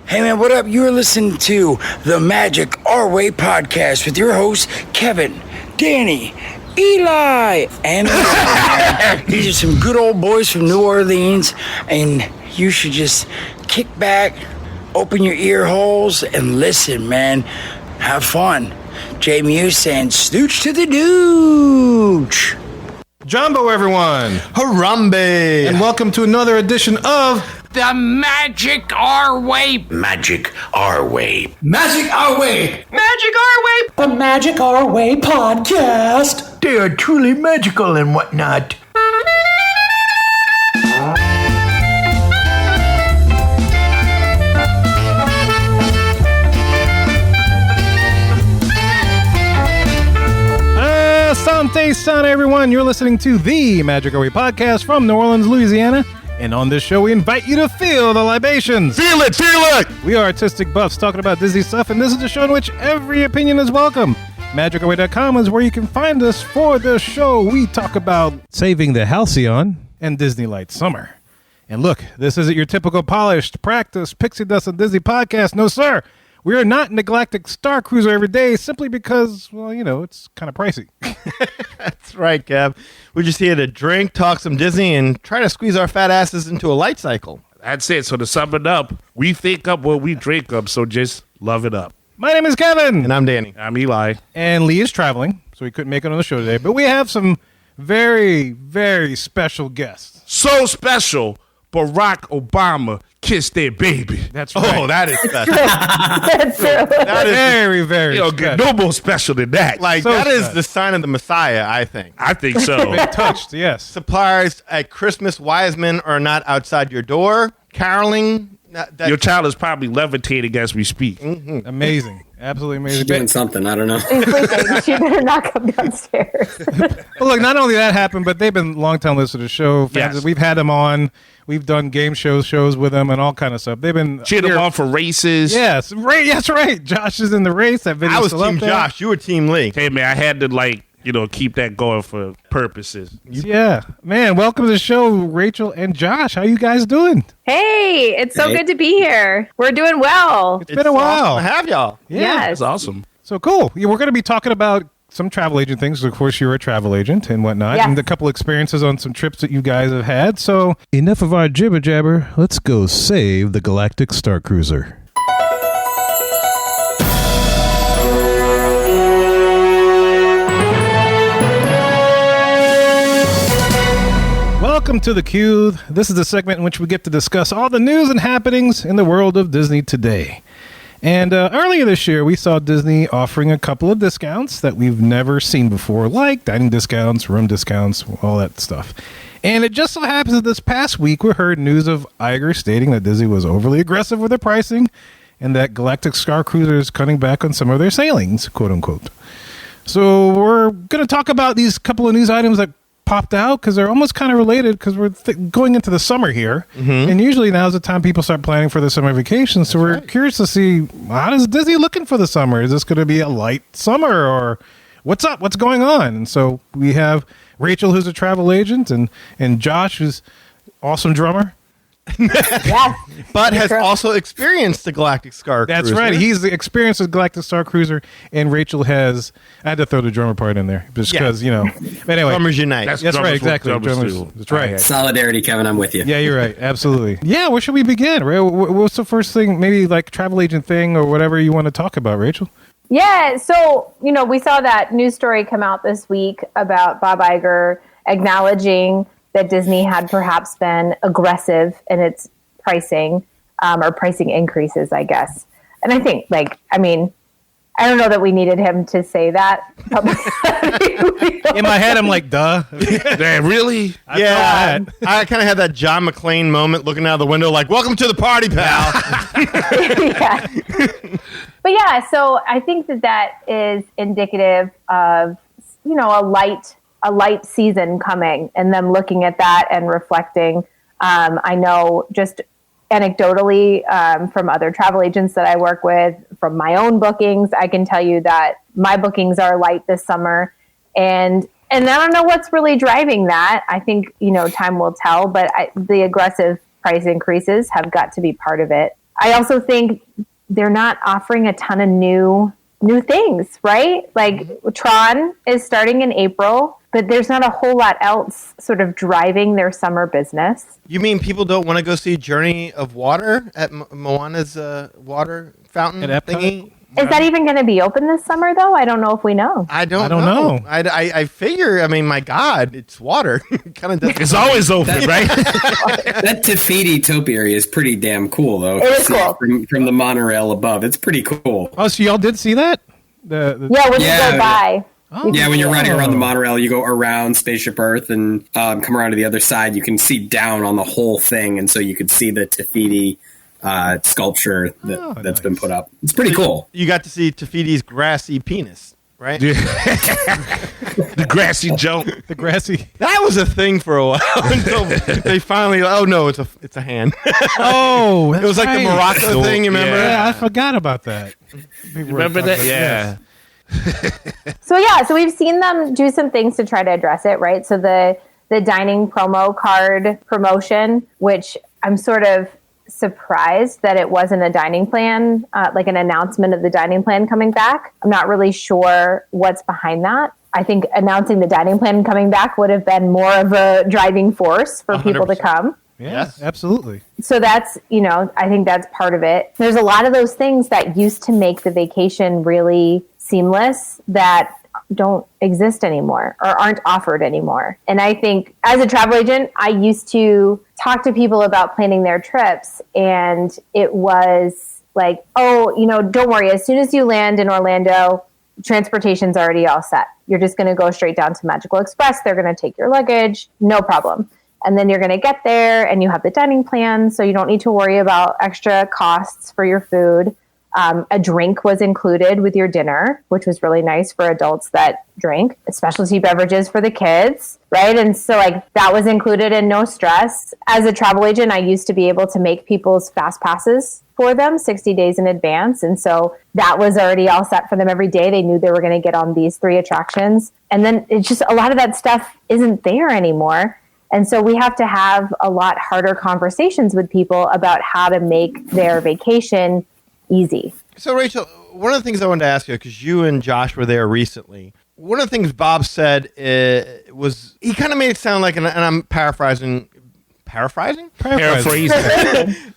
Hey man, what up? You're listening to the Magic Our Way podcast with your hosts, Kevin, Danny, Eli, and these are some good old boys from New Orleans, and you should just kick back, open your ear holes, and listen, man. Have fun. Jay Muse saying, "Stooch to the dooch." Jumbo, everyone. Harambe. And welcome to another edition of The Magic Our Way. Magic Our Way. Magic Our Way. Magic Our Way. The Magic Our Way podcast. They are truly magical and whatnot. Asante Sana, everyone. You're listening to the Magic Our Way podcast from New Orleans, Louisiana. And on this show, we invite you to feel the libations. Feel it, feel it. We are artistic buffs talking about Disney stuff, and this is the show in which every opinion is welcome. MagicOurWay.com is where you can find us for the show. We talk about saving the Halcyon and Disney Light Summer. And look, this isn't your typical polished, practiced, pixie dust and Disney podcast. No, sir. We are not in the Galactic Star Cruiser every day simply because, well, you know, it's kind of pricey. That's right, Kev. We're just here to drink, talk some Disney, and try to squeeze our fat asses into a light cycle. That's it. So to sum it up, we think up what we drink up, so just love it up. My name is Kevin. And I'm Danny. I'm Eli. And Lee is traveling, so he couldn't make it on the show today. But we have some very, very special guests. So special, Barack Obama kissed their baby. That's right. Oh, that is special. That's true. That is Very, very You know, special. no more special than that. like So that is sad. the sign of the Messiah, I think. I think so. Been touched, yes. Supplies at Christmas, wise men are not outside your door. Caroling. Your child is probably levitating as we speak. Amazing. Absolutely amazing. She's doing something. I don't know. She's sleeping. She better not come downstairs. Well, look, not only that happened, but they've been long-time listeners to the show. Fans. Yes. We've had them on. We've done game shows with them and all kind of stuff. They've been Cheer them on for races. Yes, right. That's right. Josh is in the race. That video's I was still up Team there. Josh. You were Team Lee. Hey, man, I had to, keep that going for purposes. Yeah, man. Welcome to the show, Rachel and Josh. How you guys doing? Hey, it's so Hey. good to be here. We're doing well. It's been a while. Awesome to have y'all. Yeah. Yes. That's awesome. So cool. Yeah, we're going to be talking about some travel agent things. Of course, you're a travel agent and whatnot, Yes. and a couple experiences on some trips that you guys have had. So enough of our jibber jabber. Let's go save the Galactic Star Cruiser. Welcome to The Cue. This is the segment in which we get to discuss all the news and happenings in the world of Disney today. And earlier this year, we saw Disney offering a couple of discounts that we've never seen before, like dining discounts, room discounts, all that stuff. And it just so happens that this past week, we heard news of Iger stating that Disney was overly aggressive with their pricing and that Galactic Star Cruiser is cutting back on some of their sailings, quote unquote. So we're going to talk about these couple of news items that popped out because they're almost kind of related because we're going into the summer here. And usually now's the time people start planning for the summer vacation. So we're curious to see, how is Disney looking for the summer? Is this going to be a light summer or what's up? What's going on? And so we have Rachel, who's a travel agent, and Josh, who's awesome drummer. Yes. But has also experienced the Galactic Star Cruiser. That's right. He's the experience of Galactic Star Cruiser, and Rachel has. I had to throw the drummer part in there just because, you know. But anyway, Drummers Unite. That's right, drummers exactly. what drummers Drummers- do. that's right. Solidarity, Kevin. I'm with you. Yeah, you're right. Absolutely. Yeah, where should we begin? What's the first thing, maybe like travel agent thing or whatever you want to talk about, Rachel? Yeah. So, we saw that news story come out this week about Bob Iger acknowledging that Disney had perhaps been aggressive in its pricing or pricing increases, I guess. And I think, I don't know that we needed him to say that. In my head, I'm like, duh. Damn, really? Yeah, I kind of had that John McClane moment looking out the window like, welcome to the party, pal. Yeah. But yeah, so I think that is indicative of, a light season coming and them looking at that and reflecting. I know just anecdotally from other travel agents that I work with, from my own bookings, I can tell you that my bookings are light this summer. And I don't know what's really driving that. I think, time will tell, but the aggressive price increases have got to be part of it. I also think they're not offering a ton of new things, right? Like Tron is starting in April, but there's not a whole lot else sort of driving their summer business. You mean people don't want to go see Journey of Water at Moana's water fountain At Epcot? thingy? Is that even going to be open this summer, though? I don't know if we know. I don't know. I figure, I mean, my God, it's water. Kind of. It's always open, right? That Te Fiti topiary is pretty damn cool, though. It is cool. From the monorail above. It's pretty cool. Oh, so y'all did see that? Yeah, when you go by. Oh. Yeah, when you're riding around the monorail, you go around Spaceship Earth and come around to the other side. You can see down on the whole thing, and so you could see the Te Fiti sculpture that's been put up. It's pretty cool. You got to see Te Fiti's grassy penis, right? The grassy jump. The grassy. That was a thing for a while until they finally. Oh no, it's a hand. Oh, It was like the Morocco thing. You remember? Yeah, I forgot about that. Remember that? Yeah. So we've seen them do some things to try to address it, right? So the dining promo card promotion, which I'm sort of surprised that it wasn't a dining plan, like an announcement of the dining plan coming back. I'm not really sure what's behind that. I think announcing the dining plan coming back would have been more of a driving force for people to 100%. come. Yeah, Yes. absolutely. So that's, I think that's part of it. There's a lot of those things that used to make the vacation really seamless that don't exist anymore or aren't offered anymore. And I think as a travel agent, I used to talk to people about planning their trips, and it was like, oh, don't worry. As soon as you land in Orlando, transportation's already all set. You're just going to go straight down to Magical Express. They're going to take your luggage. No problem. And then you're going to get there and you have the dining plan, so you don't need to worry about extra costs for your food. A drink was included with your dinner, which was really nice for adults that drink, specialty beverages for the kids, right? And so that was included and no stress. As a travel agent, I used to be able to make people's fast passes for them 60 days in advance. And so that was already all set for them every day. They knew they were going to get on these 3 attractions. And then it's just a lot of that stuff isn't there anymore. And so we have to have a lot harder conversations with people about how to make their vacation easy. So, Rachel, one of the things I wanted to ask you, because you and Josh were there recently, one of the things Bob said was, he kind of made it sound like, and I'm paraphrasing? Paraphrasing.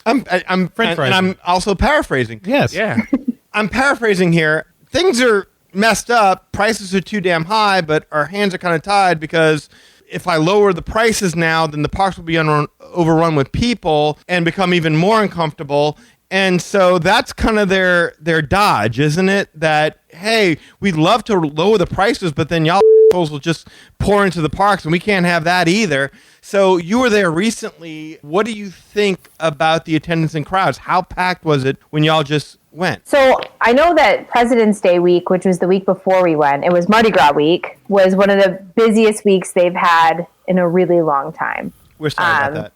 I'm also paraphrasing. Yes. Yeah. I'm paraphrasing here. Things are messed up. Prices are too damn high, but our hands are kind of tied because if I lower the prices now, then the parks will be overrun with people and become even more uncomfortable. And so that's kind of their dodge, isn't it? That, hey, we'd love to lower the prices, but then y'all will just pour into the parks, and we can't have that either. So you were there recently. What do you think about the attendance and crowds? How packed was it when y'all just went? So I know that President's Day week, which was the week before we went, it was Mardi Gras week, was one of the busiest weeks they've had in a really long time. We're sorry about that.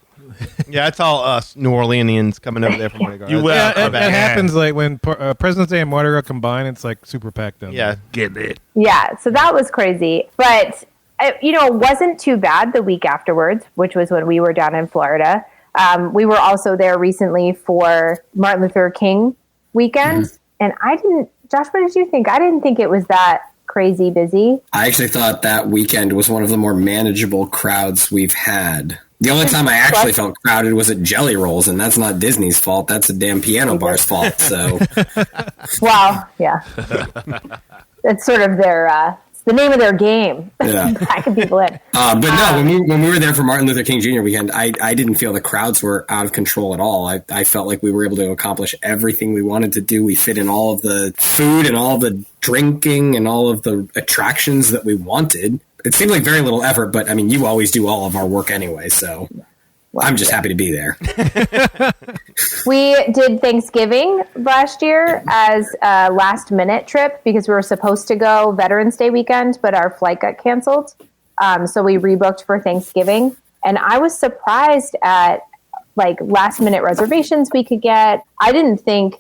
Yeah, it's all us New Orleanians coming over there from Mardi Gras. It happens like when President's Day and Mardi Gras combine, it's like super packed down Yeah, Get it. Yeah, so that was crazy. But, it wasn't too bad the week afterwards, which was when we were down in Florida. We were also there recently for Martin Luther King weekend. And Josh, what did you think? I didn't think it was that crazy busy. I actually thought that weekend was one of the more manageable crowds we've had. The only time I actually felt crowded was at Jelly Rolls, and that's not Disney's fault. That's a damn piano bar's fault. So, Well, yeah. It's sort of it's the name of their game. Yeah. Packing people in. but no, when we were there for Martin Luther King Jr. weekend, I didn't feel the crowds were out of control at all. I felt like we were able to accomplish everything we wanted to do. We fit in all of the food and all of the drinking and all of the attractions that we wanted. It seemed like very little effort, but I mean, you always do all of our work anyway, so I'm just happy to be there. We did Thanksgiving last year as a last minute trip because we were supposed to go Veterans Day weekend, but our flight got canceled. So we rebooked for Thanksgiving. And I was surprised at last minute reservations we could get. I didn't think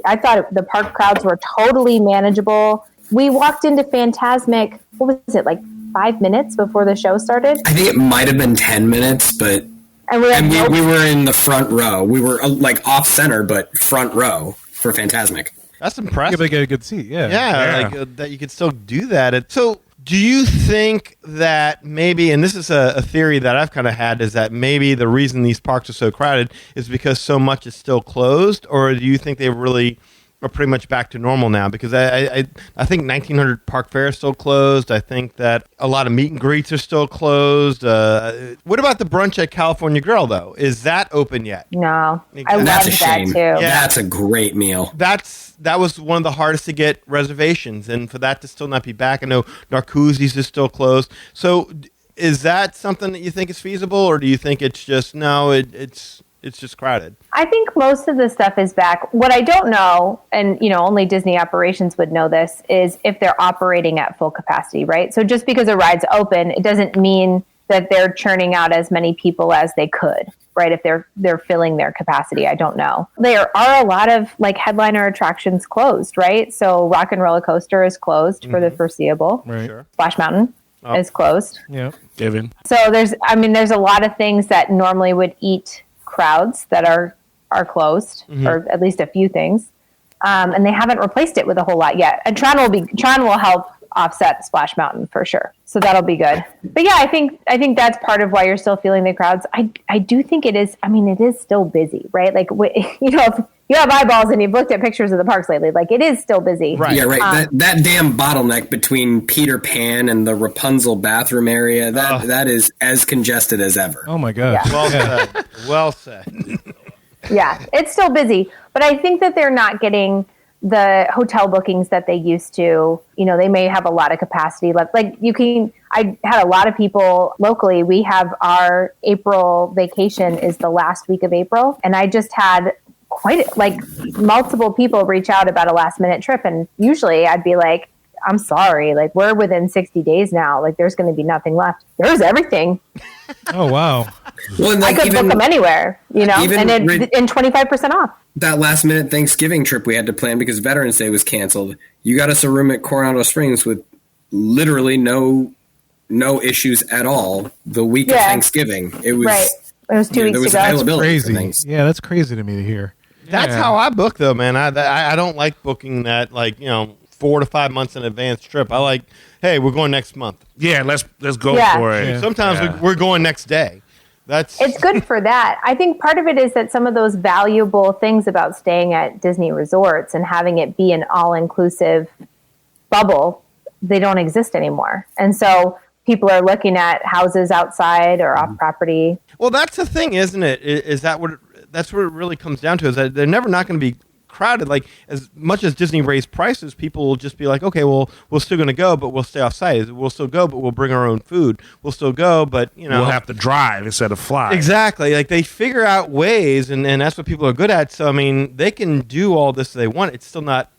I thought the park crowds were totally manageable. We walked into Fantasmic, what was it, 5 minutes before the show started? I think it might have been 10 minutes, but And we had we were in the front row. We were like off center, but front row for Fantasmic. That's Yeah, impressive. they get a good seat. Yeah, like that you could still do that. So, do you think that maybe, and this is a theory that I've kind of had, is that maybe the reason these parks are so crowded is because so much is still closed, or do you think they really are pretty much back to normal now? Because I think 1900 Park Fair is still closed. I think that a lot of meet and greets are still closed. What about the brunch at California Grill, though? Is that open yet? No. I Exactly. That's a loved that shame. too. Yeah. That's a great meal. That was one of the hardest to get reservations, and for that to still not be back, I know Narcoossee's is still closed. So, is that something that you think is feasible, or do you think it's just it's just crowded? I think most of the stuff is back. What I don't know, and only Disney operations would know this, is if they're operating at full capacity, right? So just because a ride's open, it doesn't mean that they're churning out as many people as they could, right? If they're filling their capacity, I don't know. There are a lot of like headliner attractions closed, right? So Rock and Roller Coaster is closed for the foreseeable. Right. Sure. Splash Mountain is closed. Yeah. Given. So there's a lot of things that normally would eat crowds that are closed, or at least a few things, and they haven't replaced it with a whole lot yet. And Tron will help offset Splash Mountain for sure, so that'll be good. But yeah, I think that's part of why you're still feeling the crowds. I do think it is. I mean, it is still busy, right? Like if you have eyeballs and you've looked at pictures of the parks lately, like it is still busy. Right. Yeah, right. That damn bottleneck between Peter Pan and the Rapunzel bathroom area, that is as congested as ever. Oh my God. Yeah. Well said. Well said. Yeah, it's still busy, but I think that they're not getting the hotel bookings that they used to. They may have a lot of capacity left. Like I had a lot of people locally. We have our April vacation is the last week of April, and I just had multiple people reach out about a last minute trip, and usually I'd be like, I'm sorry, like we're within 60 days now, like there's going to be nothing left. There's everything. Oh wow. Well, and I could book them anywhere, and 25% off. That last minute Thanksgiving trip we had to plan because Veterans Day was canceled. You got us a room at Coronado Springs with literally no issues at all the week of Thanksgiving. It was right. It was 2 weeks there was ago. availability for Crazy. things. Yeah, that's crazy to me to hear. That's how I book, though, man. I don't like booking that 4 to 5 months in advance trip. I like, hey, we're going next month. Yeah, let's go Yeah. for it. Yeah. Sometimes we're going next day. It's good for that. I think part of it is that some of those valuable things about staying at Disney resorts and having it be an all-inclusive bubble, they don't exist anymore. And so people are looking at houses outside or off property. Well, that's the thing, isn't it? That's what it really comes down to, is that they're never not going to be crowded. Like, as much as Disney raised prices, people will just be like, okay, well, we're still going to go, but we'll stay off site. We'll still go, but we'll bring our own food. We'll still go, but We'll have to drive instead of fly. Exactly. Like, they figure out ways, and that's what people are good at. So, I mean, they can do all this they want. It's still not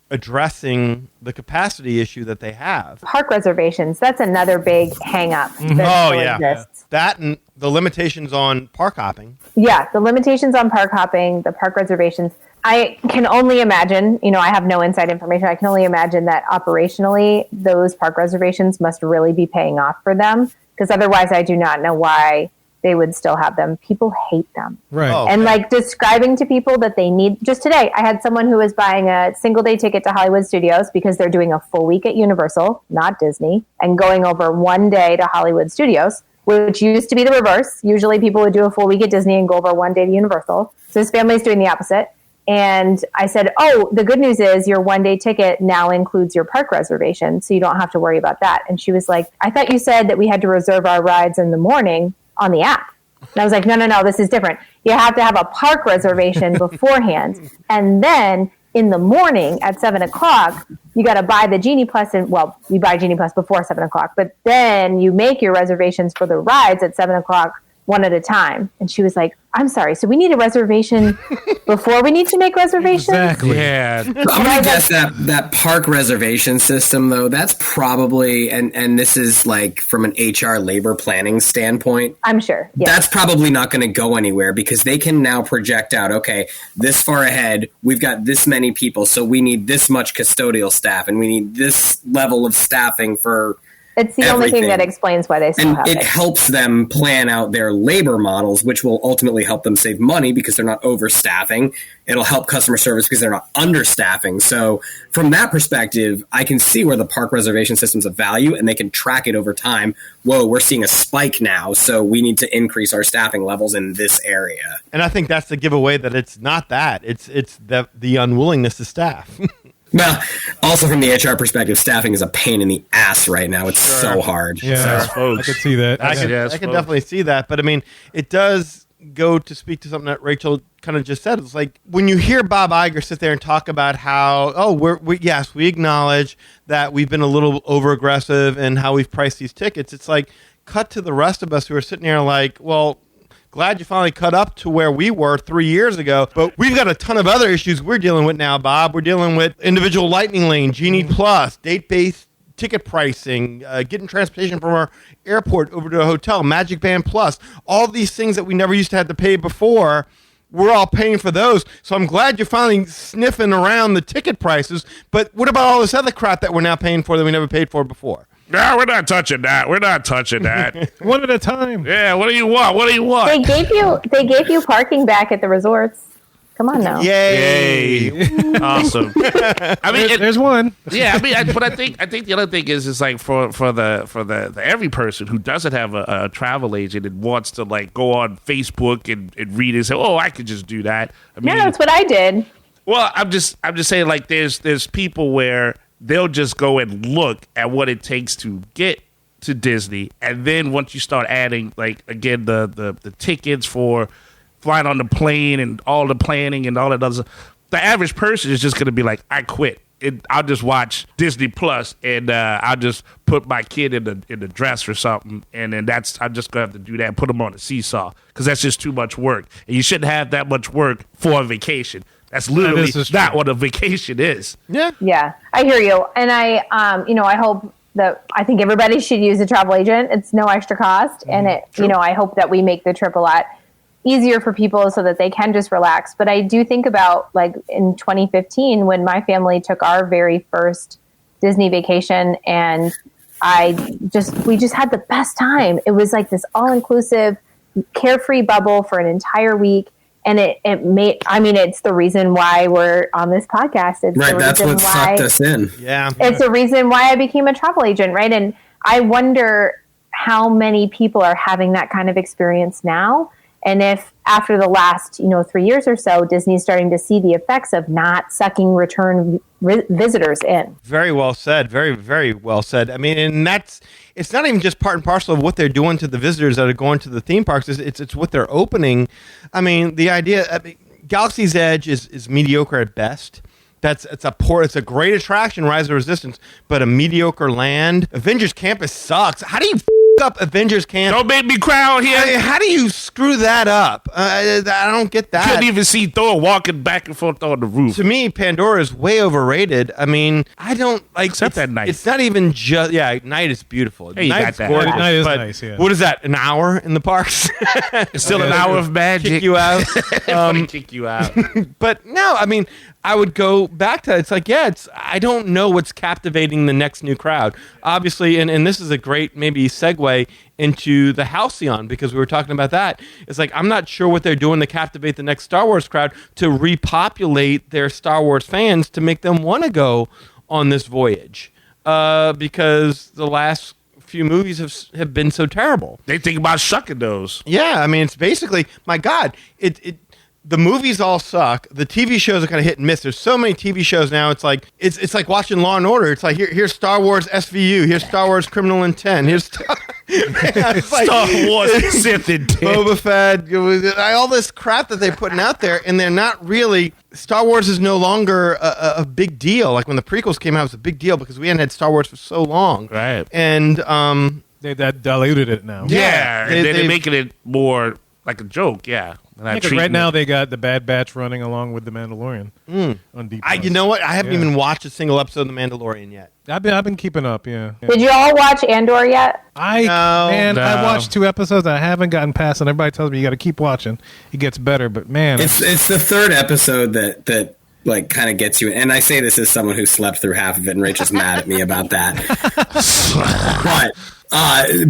addressing the capacity issue that they have. Park reservations, that's another big hang up that still exists. That and the limitations on park hopping. Yeah, the limitations on park hopping, the park reservations. I can only imagine, I have no inside information. I can only imagine that operationally, those park reservations must really be paying off for them, because otherwise I do not know why they would still have them. People hate them. Right. Oh. And describing to people that they need, just today, I had someone who was buying a single day ticket to Hollywood Studios because they're doing a full week at Universal, not Disney, and going over one day to Hollywood Studios, which used to be the reverse. Usually people would do a full week at Disney and go over one day to Universal. So his family's doing the opposite. And I said, the good news is your one-day ticket now includes your park reservation, so you don't have to worry about that. And she was like, I thought you said that we had to reserve our rides in the morning on the app. And I was like, no, this is different. You have to have a park reservation beforehand. And then in the morning at 7 o'clock, you got to buy the Genie Plus. You buy Genie Plus before 7 o'clock, but then you make your reservations for the rides at 7 o'clock, one at a time. And she was like, I'm sorry, so we need a reservation before we need to make reservations? Exactly. Yeah. I'm going to guess that park reservation system, though, that's probably, and this is like from an HR labor planning standpoint, I'm sure. Yeah. that's probably not going to go anywhere, because they can now project out, okay, this far ahead, we've got this many people, so we need this much custodial staff, and we need this level of staffing for It's the only thing everything. that explains why they still And have it it. helps them plan out their labor models, which will ultimately help them save money because they're not overstaffing. It'll help customer service because they're not understaffing. So from that perspective, I can see where the park reservation system's of value, and they can track it over time. Whoa, we're seeing a spike now, so we need to increase our staffing levels in this area. And I think that's the giveaway that it's not that. It's the unwillingness to staff. Well, also from the HR perspective, staffing is a pain in the ass right now. It's so hard. Yeah, I could see that. I can definitely see that. But I mean, it does go to speak to something that Rachel kind of just said. It's like when you hear Bob Iger sit there and talk about how, we acknowledge that we've been a little over aggressive and how we've priced these tickets. It's like cut to the rest of us who are sitting there like, well, glad you finally cut up to where we were 3 years ago, but we've got a ton of other issues we're dealing with now, Bob. We're dealing with individual Lightning Lane, Genie Plus, date-based ticket pricing, getting transportation from our airport over to a hotel, Magic Band Plus, all these things that we never used to have to pay before. We're all paying for those. So I'm glad you're finally sniffing around the ticket prices, but what about all this other crap that we're now paying for that we never paid for before? No, we're not touching that. We're not touching that. One at a time. Yeah, what do you want? What do you want? They gave you parking back at the resorts. Come on now. Yay! Awesome. I mean, There's one. yeah. I mean, but I think the other thing is like for the every person who doesn't have a travel agent and wants to like go on Facebook and read and say, oh, I could just do that. I mean, Yeah, that's what I did. well, I'm just saying like there's people where they'll just go and look at what it takes to get to Disney, and then once you start adding like again the tickets for flying on the plane and all the planning and all that other stuff, the average person is just going to be like, I quit. I'll just watch Disney Plus and I'll just put my kid in the dress or something, and then I'm just gonna have to do that and put them on a seesaw because that's just too much work, and you shouldn't have that much work for a vacation. That's literally not what a vacation is. Yeah. Yeah, I hear you. And I think everybody should use a travel agent. It's no extra cost. And I hope that we make the trip a lot easier for people so that they can just relax. But I do think about like in 2015 when my family took our very first Disney vacation, and we just had the best time. It was like this all-inclusive carefree bubble for an entire week. And it's the reason why we're on this podcast. It's Right, that's what sucked us in. Yeah. It's the reason why I became a travel agent, right? And I wonder how many people are having that kind of experience now. And if after the last, 3 years or so, Disney's starting to see the effects of not sucking return visitors in. Very well said. Very, very well said. I mean, and it's not even just part and parcel of what they're doing to the visitors that are going to the theme parks. It's what they're opening. I mean, the idea, Galaxy's Edge is mediocre at best. It's a great attraction, Rise of the Resistance, but a mediocre land. Avengers Campus sucks. How do you up Avengers Campus? Don't make me cry out here. How do you screw that up? I don't get that. Couldn't even see Thor walking back and forth on the roof. To me, Pandora is way overrated. I mean, I don't like except that night. It's not even just night is beautiful. Hey, you Night's got that. gorgeous, Night is but nice, yeah. what is that? An hour in the parks? It's still an hour of magic. Kick you out. Kick you out. But no, I mean, I would go back to it. It's like, I don't know what's captivating the next new crowd. Obviously, and this is a great maybe segue into the Halcyon, because we were talking about that. It's like, I'm not sure what they're doing to captivate the next Star Wars crowd to repopulate their Star Wars fans to make them want to go on this voyage. Because the last few movies have been so terrible. They think about shucking those. Yeah, I mean, it's basically, my God, the movies all suck. The TV shows are kind of hit and miss. There's so many TV shows now. It's like like watching Law and Order. It's like here's Star Wars SVU. Here's Star Wars Criminal Intent. Here's Star Wars Sith Intent. Boba Fett. All this crap that they're putting out there, and they're not really. Star Wars is no longer a big deal. Like when the prequels came out, it was a big deal because we hadn't had Star Wars for so long. Right. And They diluted it now. Yeah, they're making it more like a joke. Yeah. Right now they got the Bad Batch running along with the Mandalorian on Deep. You know what? I haven't even watched a single episode of The Mandalorian yet. I've been keeping up. Yeah. Did you all watch Andor yet? I watched 2 episodes. I haven't gotten past it. Everybody tells me you got to keep watching. It gets better, but man, it's the third episode that like kind of gets you. And I say this as someone who slept through half of it, and Rachel's mad at me about that.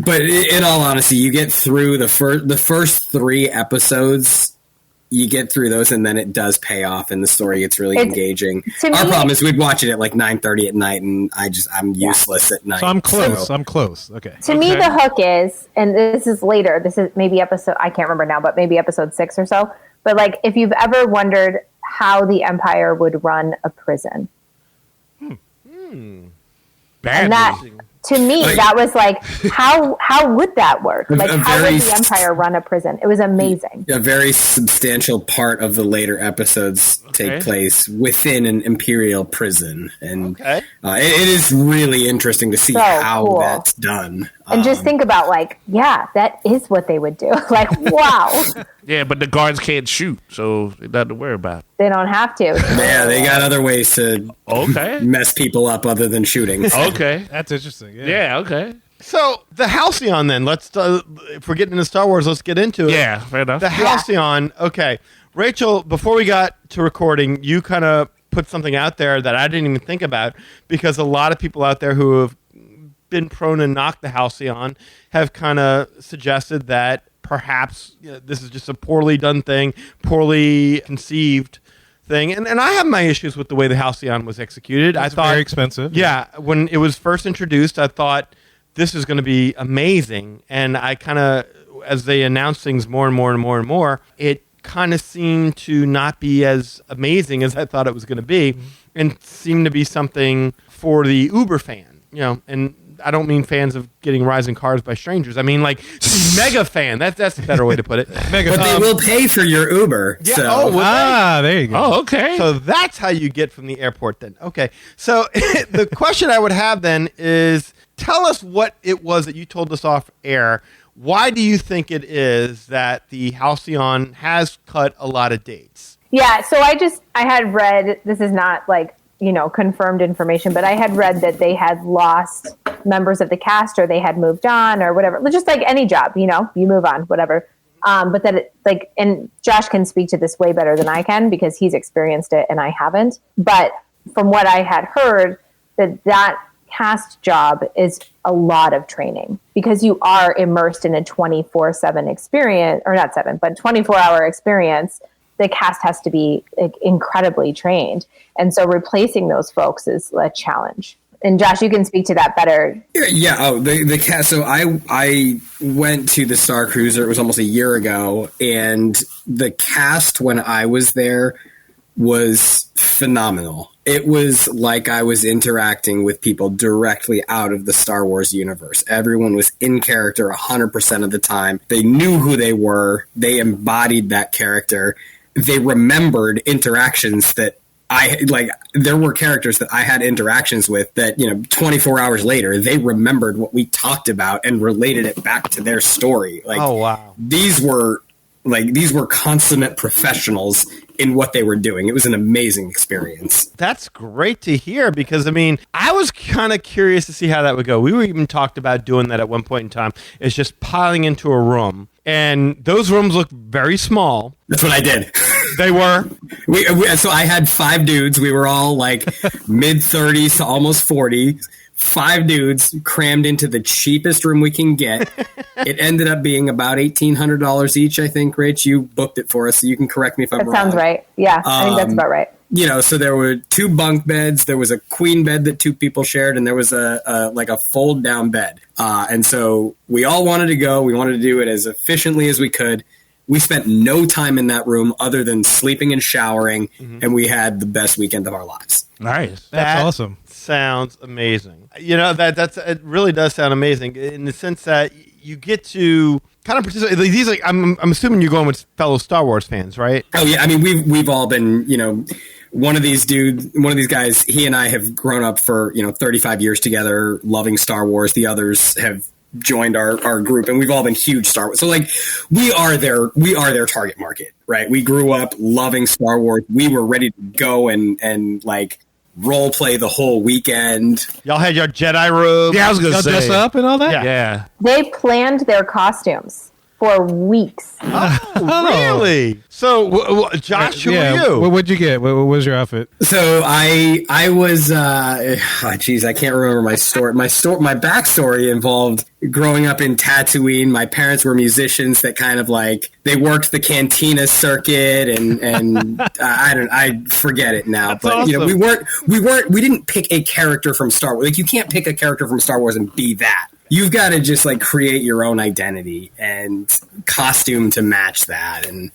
But in all honesty, you get through the first 3 episodes. You get through those, and then it does pay off, and the story gets really engaging. Our problem is we'd watch it at like 9:30 at night, and I'm useless at night. So I'm close. Okay. To me, the hook is, and this is later. This is maybe episode, I can't remember now, but maybe episode 6 or so. But like, if you've ever wondered how the Empire would run a prison, and that, to me, that was like, how would that work? Like, how would the Empire run a prison? It was amazing. A very substantial part of the later episodes take place within an Imperial prison. And it is really interesting to see how that's done. And just think about, like, that is what they would do. Like, wow. Yeah, but the guards can't shoot, so they nothing to worry about. They don't have to. Yeah, they got other ways to mess people up other than shooting. Okay. That's interesting. Yeah, okay. So the Halcyon, then let's if we're getting into Star Wars, let's get into it. Yeah, fair enough. The Halcyon. Okay, Rachel. Before we got to recording, you kind of put something out there that I didn't even think about, because a lot of people out there who have been prone to knock the Halcyon have kind of suggested that perhaps this is just a poorly done thing, poorly conceived thing. And I have my issues with the way the Halcyon was executed. I thought very expensive. Yeah, when it was first introduced, I thought this is going to be amazing. And I kind of, as they announced things more and more and more and more, it kind of seemed to not be as amazing as I thought it was going to be, and seemed to be something for the Uber fan, and I don't mean fans of getting rising cars by strangers. I mean, like, mega fan. That's a better way to put it. Mega but they will pay for your Uber. Yeah. So. Oh, there you go. Oh, okay. So that's how you get from the airport then. Okay. So the question I would have then is, tell us what it was that you told us off air. Why do you think it is that the Halcyon has cut a lot of dates? Yeah, so I had read, this is not like, confirmed information, but I had read that they had lost members of the cast, or they had moved on, or whatever. Just like any job, you move on, whatever. But that and Josh can speak to this way better than I can, because he's experienced it and I haven't. But from what I had heard, that cast job is a lot of training, because you are immersed in a 24/7 experience, or not 7, but 24-hour experience. The cast has to be incredibly trained. And so replacing those folks is a challenge. And Josh, you can speak to that better. Yeah. Oh, the cast. So I went to the Star Cruiser. It was almost a year ago. And the cast when I was there was phenomenal. It was like I was interacting with people directly out of the Star Wars universe. Everyone was in character 100% of the time. They knew who they were. They embodied that character. They remembered interactions that there were characters that I had interactions with that, 24 hours later, they remembered what we talked about and related it back to their story. Oh, wow. These were consummate professionals in what they were doing. It was an amazing experience. That's great to hear, because, I was kind of curious to see how that would go. We were even talked about doing that at one point in time. It's just piling into a room. And those rooms look very small. That's what I did. They were. So I had 5 dudes. We were all like mid-30s to almost 40. 5 dudes crammed into the cheapest room we can get. It ended up being about $1,800 each, I think. Rach, you booked it for us, so you can correct me if I'm wrong. That sounds right. Yeah, I think that's about right. So there were 2 bunk beds. There was a queen bed that 2 people shared, and there was a fold down bed. And so we all wanted to go. We wanted to do it as efficiently as we could. We spent no time in that room other than sleeping and showering, and we had the best weekend of our lives. Nice. That's awesome. Sounds amazing. It really does sound amazing, in the sense that you get to kind of participate. These, I'm assuming you're going with fellow Star Wars fans, right? Oh yeah, we've all been, one of these guys, he and I have grown up for 35 years together, loving Star Wars. The others have joined our group, and we've all been huge Star Wars. So we are their target market, right? We grew up loving Star Wars. We were ready to go and role play the whole weekend. Y'all had your Jedi robes. Yeah, I was gonna say, dress up and all that. Yeah. They planned their costumes. for weeks. Really? So, Josh, who are you? What'd you get? What was your outfit? So I was I can't remember my story. My backstory involved growing up in Tatooine. My parents were musicians that kind of like they worked the cantina circuit and I forget it now. That's but awesome. you know, we didn't pick a character from Star Wars. Like you can't pick a character from Star Wars and be that. You've got to just like create your own identity and costume to match that, and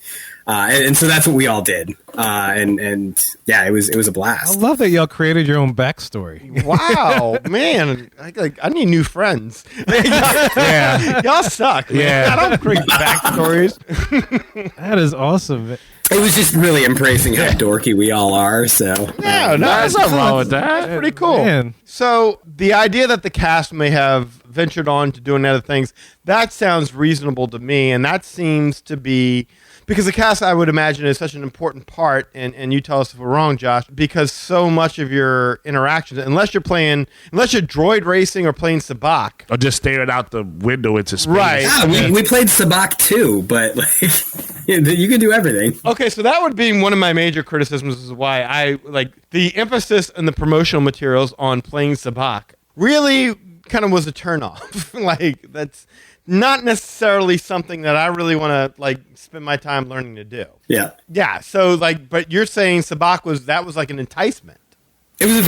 so that's what we all did. And yeah, it was a blast. I love that y'all created your own backstory. Wow, man! I need new friends. Y'all suck. Man. Yeah. I don't create backstories. That is awesome. It was just really embracing how dorky we all are. So No, There's nothing wrong with that. Pretty cool. Man. So the idea that the cast may have ventured on to doing other things, that sounds reasonable to me, and that seems to be because the cast, I would imagine, is such an important part, and you tell us if we're wrong, Josh, because so much of your interactions, unless you're droid racing or playing sabacc. Or just staring out the window into space. Right. yeah, we played sabacc too, but like you can do everything. Okay, so that would be one of my major criticisms is why I like the emphasis in the promotional materials on playing sabacc really kind of was a turnoff. Like that's not necessarily something that I really want to like spend my time learning to do. Yeah. Yeah. So like, but you're saying sabacc was like an enticement. It was a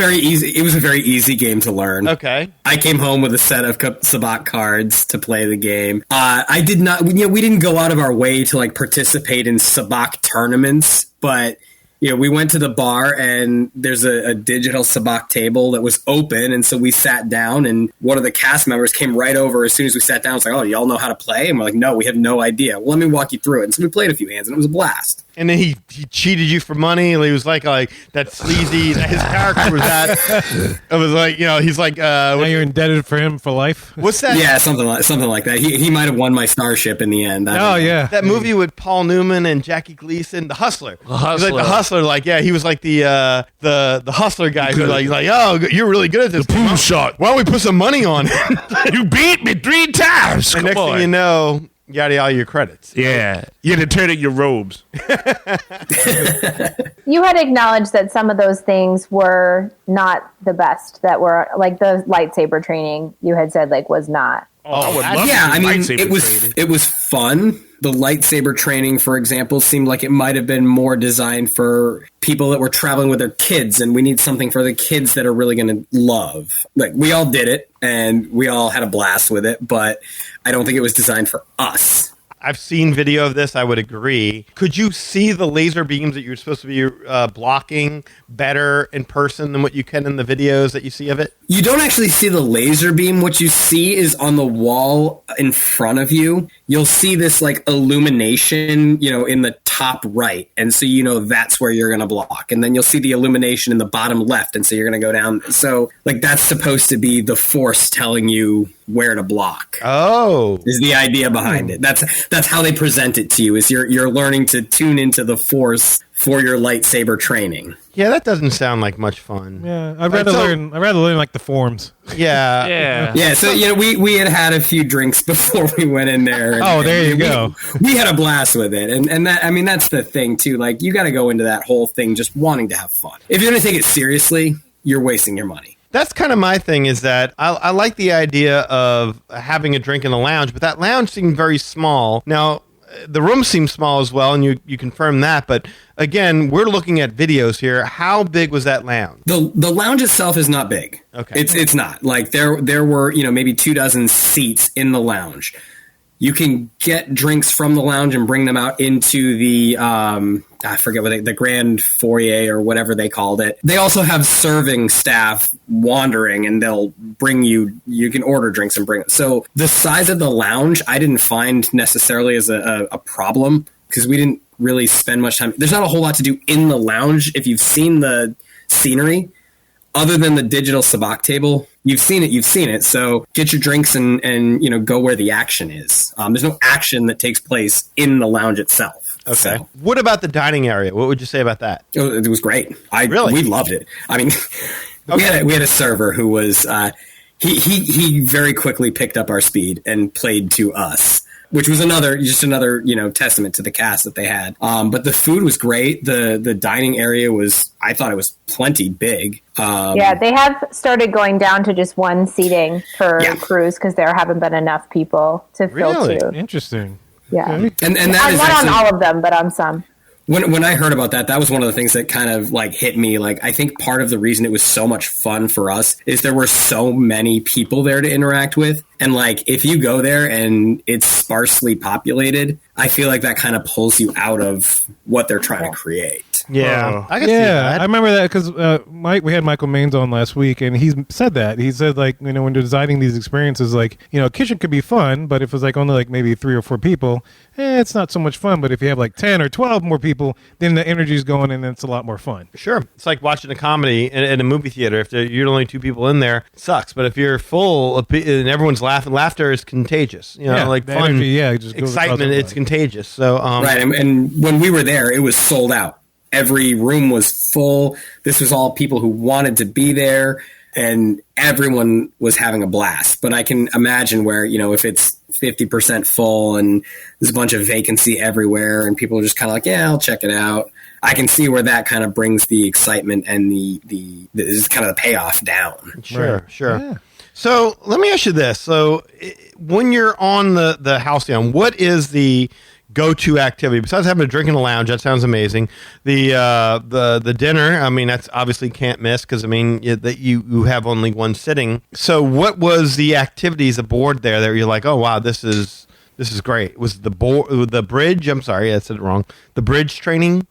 very easy game to learn. Okay. I came home with a set of sabacc cards to play the game. I did not, we didn't go out of our way to like participate in sabacc tournaments, but we went to the bar and there's a digital sabacc table that was open. And so we sat down and one of the cast members came right over as soon as we sat down. It's like, oh, y'all know how to play? And we're like, no, we have no idea. Well, let me walk you through it. And so we played a few hands and it was a blast. And then he cheated you for money. And he was like that sleazy. His character was that. It was like he's like. Now you're indebted for him for life. What's that? Yeah, something like that. He might have won my starship in the end. Oh yeah, that movie with Paul Newman and Jackie Gleason, The Hustler. He was like the Hustler. Like he was like the Hustler guy who like oh, you're really good at this. Boom shot. Why don't we put some money on it? You beat me 3 times. And Come next on. thing you know, you got all your credits. Yeah. You had to turn in your robes. You had acknowledged that some of those things were not the best, that were like the lightsaber training you had said like was not. I would love Yeah, to I do mean, lightsaber it was fun. The lightsaber training, for example, seemed like it might have been more designed for people that were traveling with their kids, and we need something for the kids that are really going to love. Like, we all did it, and we all had a blast with it, but I don't think it was designed for us. I've seen video of this. I would agree. Could you see the laser beams that you're supposed to be blocking better in person than what you can in the videos that you see of it? You don't actually see the laser beam. What you see is on the wall in front of you. You'll see this like illumination, in the top right. And so, that's where you're going to block. And then you'll see the illumination in the bottom left. And so you're going to go down. So like that's supposed to be the Force telling you where to block. Oh, is the idea behind it. That's how they present it to you, is you're learning to tune into the Force for your lightsaber training. Yeah, that doesn't sound like much fun. Yeah, I'd rather learn like the forms. Yeah. Yeah. So we had a few drinks before we went in there. And, there you go. We had a blast with it, and that, I mean, that's the thing too. Like, you got to go into that whole thing just wanting to have fun. If you're going to take it seriously, you're wasting your money. That's kind of my thing, is that I like the idea of having a drink in the lounge, but that lounge seemed very small. Now, the room seems small as well, and you confirm that, but again, we're looking at videos here. How big was that lounge? The lounge itself is not big. Okay. It's not. Like, there were, maybe 24 seats in the lounge. You can get drinks from the lounge and bring them out into the, I forget the grand foyer or whatever they called it. They also have serving staff wandering, and they'll bring you can order drinks and bring it. So the size of the lounge, I didn't find necessarily as a problem, because we didn't really spend much time. There's not a whole lot to do in the lounge. If you've seen the scenery, other than the digital sabacc table, you've seen it. So get your drinks and go where the action is. There's no action that takes place in the lounge itself. Okay. So, what about the dining area? What would you say about that? it was great. Really? We loved it. I mean, Okay. we had a server who was he very quickly picked up our speed and played to us. which was another testament to the cast that they had. But the food was great. The dining area I thought it was plenty big. They have started going down to just one seating for cruise because there haven't been enough people to fill two. Interesting. Yeah. Okay. And that is not actually, on all of them, but on some. When I heard about that was one of the things that kind of like hit me. Like, I think part of the reason it was so much fun for us is there were so many people there to interact with. And like, if you go there and it's sparsely populated, I feel like that kind of pulls you out of what they're trying to create. Yeah, I can see that. I remember that because we had Michael Maines on last week, and he said that. He said, like, when they're designing these experiences, like, kitchen could be fun, but if it's like only like maybe 3 or 4 people, it's not so much fun. But if you have like 10 or 12 more people, then the energy's going and it's a lot more fun. Sure. It's like watching a comedy in a movie theater. If you're only 2 people in there, it sucks. But if you're full and everyone's laughing, laughter is contagious. Like fun, energy, just excitement, it's contagious. So right. And when we were there, it was sold out. Every room was full. This was all people who wanted to be there, and everyone was having a blast. But I can imagine where, if it's 50% full and there's a bunch of vacancy everywhere and people are just kind of like, yeah, I'll check it out. I can see where that kind of brings the excitement and the is kind of the payoff down. Sure. Yeah. So let me ask you this. So when you're on the Halcyon, what is the go-to activity besides having a drink in a lounge? That sounds amazing. The dinner, I mean, that's obviously can't miss because that you have only one sitting. So what was the activities aboard there that you're like, oh wow, this is great? Was the bridge? I'm sorry, I said it wrong. The bridge training.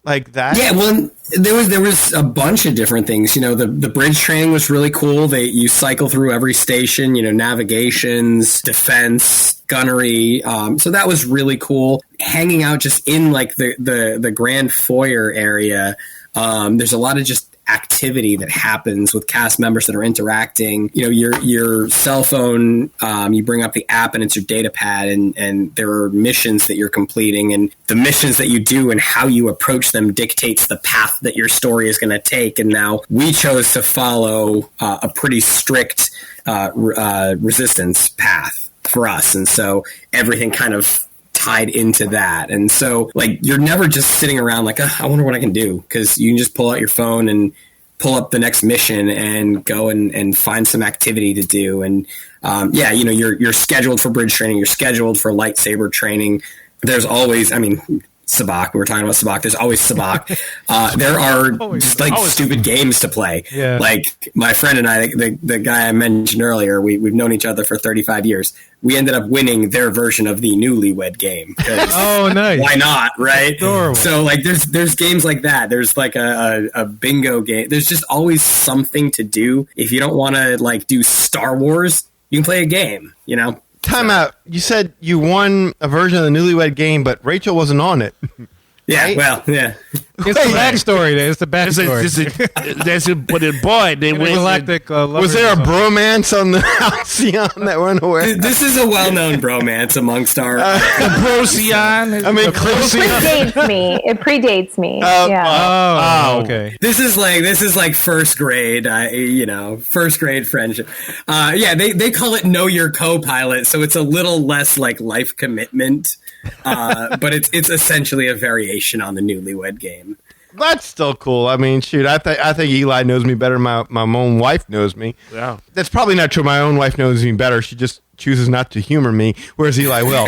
Like that? Yeah, well, there was a bunch of different things. The bridge training was really cool. You cycle through every station, navigations, defense, gunnery. So that was really cool. Hanging out just in like the grand foyer area. There's a lot of just activity that happens with cast members that are interacting. Your cell phone, you bring up the app and it's your data pad, and there are missions that you're completing, and the missions that you do and how you approach them dictates the path that your story is going to take. And now we chose to follow a pretty strict resistance path for us, and so everything kind of tied into that. And so like, you're never just sitting around like, I wonder what I can do, because you can just pull out your phone and pull up the next mission and go and find some activity to do. And you're scheduled for bridge training, you're scheduled for lightsaber training. There's always, sabacc. We were talking about sabacc. There's always sabacc. There are just like stupid games to play. Yeah. Like my friend and I, the guy I mentioned earlier, we've known each other for 35 years. We ended up winning their version of the Newlywed Game. Oh, nice. Why not, right? Adorable. So like there's games like that. There's like a bingo game. There's just always something to do. If you don't want to like do Star Wars, you can play a game, Time out. You said you won a version of the Newlywed Game, but Rachel wasn't on it. Yeah, right? well, yeah. It's the backstory. It's the backstory. Was there a bromance on the Halcyon that we're unaware? This is a well-known bromance amongst our... Procyon. It predates me. Okay. This is like first grade, first grade friendship. They call it Know Your Co-Pilot, so it's a little less like life commitment, but it's essentially a variation on the Newlywed Game. That's still cool. I mean, shoot, I think Eli knows me better than my own wife knows me. Yeah. That's probably not true. My own wife knows me better. She just chooses not to humor me, whereas Eli will.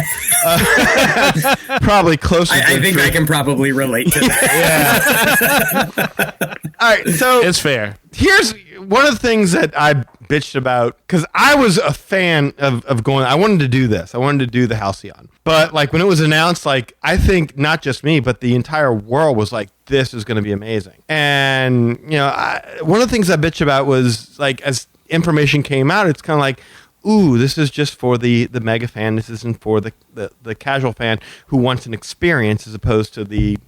Probably closer. I think I can probably relate to that. Yeah. All right, so it's fair. Here's one of the things that I bitched about, because I was a fan of going. I wanted to do this. I wanted to do the Halcyon. But like when it was announced, like I think not just me, but the entire world was like, this is going to be amazing. And one of the things I bitched about was like as information came out, it's kind of like, ooh, this is just for the mega fan. This isn't for the casual fan who wants an experience as opposed to the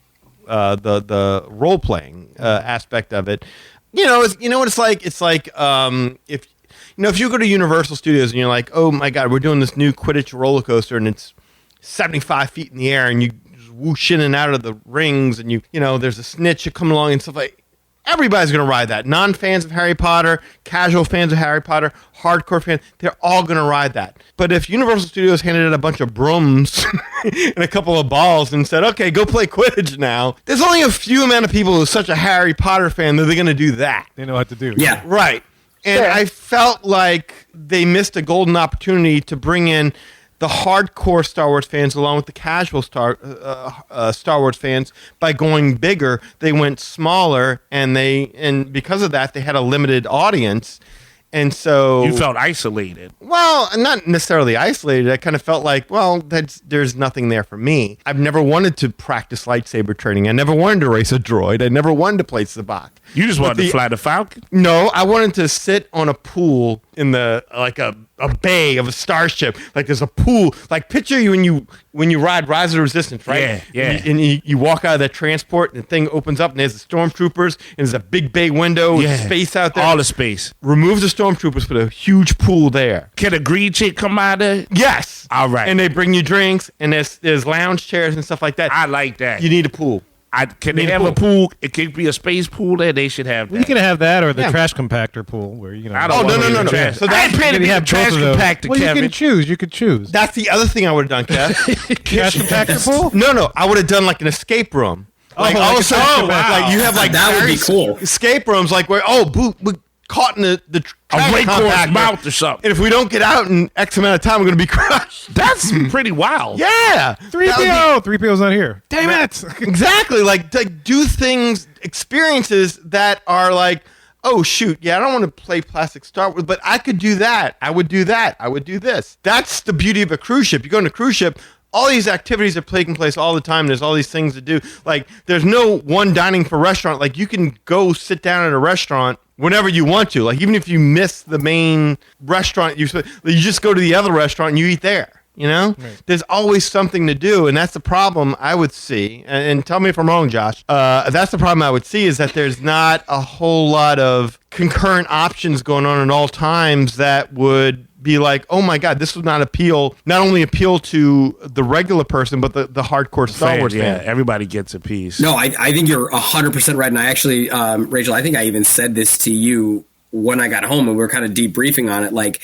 role playing aspect of it. What it's like. It's like if you go to Universal Studios and you're like, oh my God, we're doing this new Quidditch roller coaster and it's 75 feet in the air and you whoosh in and out of the rings and you know there's a snitch coming along and stuff like. everybody's going to ride that. Non-fans of Harry Potter, casual fans of Harry Potter, hardcore fans, they're all going to ride that. But if Universal Studios handed it a bunch of brooms and a couple of balls and said, okay, go play Quidditch now, there's only a few amount of people who's such a Harry Potter fan that they're going to do that. They know what to do. Yeah. Right. And Sure. I felt like they missed a golden opportunity to bring in the hardcore Star Wars fans along with the casual Star Wars fans by going bigger. They went smaller, and because of that, they had a limited audience. And so You felt isolated. well, not necessarily isolated. I kind of felt like, well, there's nothing there for me. I've never wanted to practice lightsaber training. I never wanted to race a droid. I never wanted to play Sabacc. You just wanted to fly the Falcon? No, I wanted to sit on a pool in the like a bay of a starship. Like there's a pool. Like picture you when you ride Rise of the Resistance, right? Yeah, yeah. And you walk out of that transport and the thing opens up and there's the stormtroopers and there's a big bay window with space out there. All the space. Remove the stormtroopers, put a huge pool there. Can a green chick come out of it? Yes. All right. And they bring you drinks and there's lounge chairs and stuff like that. I like that. You need a pool. Can they have a pool? It could be a space pool there. They should have that. You can have that or the Yeah. trash compactor pool where I don't Oh, want no. trash. So I ain't paying to you be have a trash both of those. compactor, Well, Kevin. You could choose. That's the other thing I would have done, Kev. Trash compactor pool? No. I would have done like an escape room. Like all of a sudden, like you have like That would be various cool. escape rooms, like where we're caught in the trash Rainforest compactor, mouth or something. and if we don't get out in X amount of time, we're going to be crushed. That's pretty wild. Yeah, 3PO! 3PO's not here. Damn it! exactly. Like do things, experiences that are like, oh shoot, yeah, I don't want to play plastic Star Wars, but I could do that. I would do that. I would do this. That's the beauty of a cruise ship. You go on a cruise ship, all these activities are taking place all the time. There's all these things to do. Like there's no one dining for restaurant. Like you can go sit down at a restaurant whenever you want to. Like even if you miss the main restaurant, you just go to the other restaurant and you eat there. You know, there's always something to do, and that's the problem I would see. And tell me if I'm wrong, Josh. That's the problem I would see is that there's not a whole lot of concurrent options going on at all times that would be like, oh my God, this would not only appeal to the regular person, but the hardcore Star Wars fan. Everybody gets a piece. No, I think you're 100% right. And I actually, Rachel, I think I even said this to you when I got home and we were kind of debriefing on it. Like,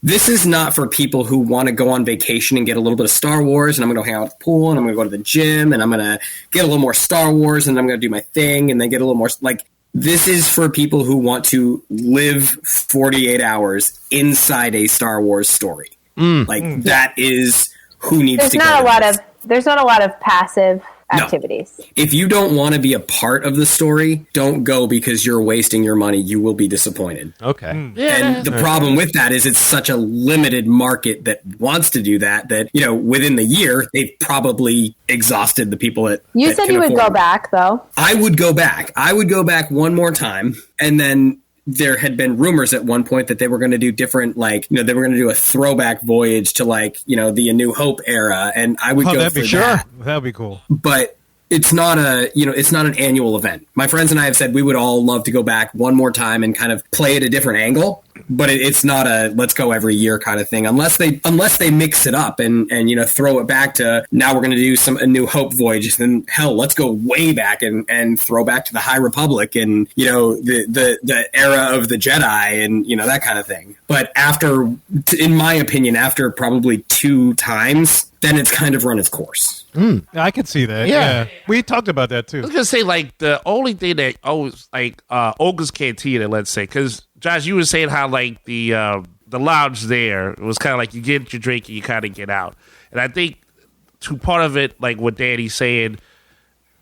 this is not for people who want to go on vacation and get a little bit of Star Wars, and I'm going to hang out at the pool, and I'm going to go to the gym, and I'm going to get a little more Star Wars, and I'm going to do my thing, and then get a little more, like, this is for people who want to live 48 hours inside a Star Wars story. That is who needs There's to not go a to lot this. there's not a lot of passive No. activities. If you don't want to be a part of the story, don't go because you're wasting your money. You will be disappointed. Okay. And the problem with that is it's such a limited market that wants to do that, within the year, they've probably exhausted the people that You that said can you would afford go it. back, though. I would go back. I would go back one more time. And then there had been rumors at one point that they were going to do different, they were going to do a throwback voyage to the A New Hope era. And I would go that'd for be that. That'd be cool. But it's not it's not an annual event. My friends and I have said we would all love to go back one more time and kind of play at a different angle, but it's not a let's go every year kind of thing unless they mix it up and throw it back to now we're going to do A New Hope voyages. Then hell, let's go way back and throw back to the High Republic and the era of the Jedi and that kind of thing. But in my opinion, after probably 2 times, then it's kind of run its course. I could see that. Yeah. We talked about that too. I was gonna say the only thing that always Olga's Cantina, let's say, because Josh, you were saying how the lounge there it was kind of like you get your drink and you kind of get out, and I think to part of it, like what Danny's saying,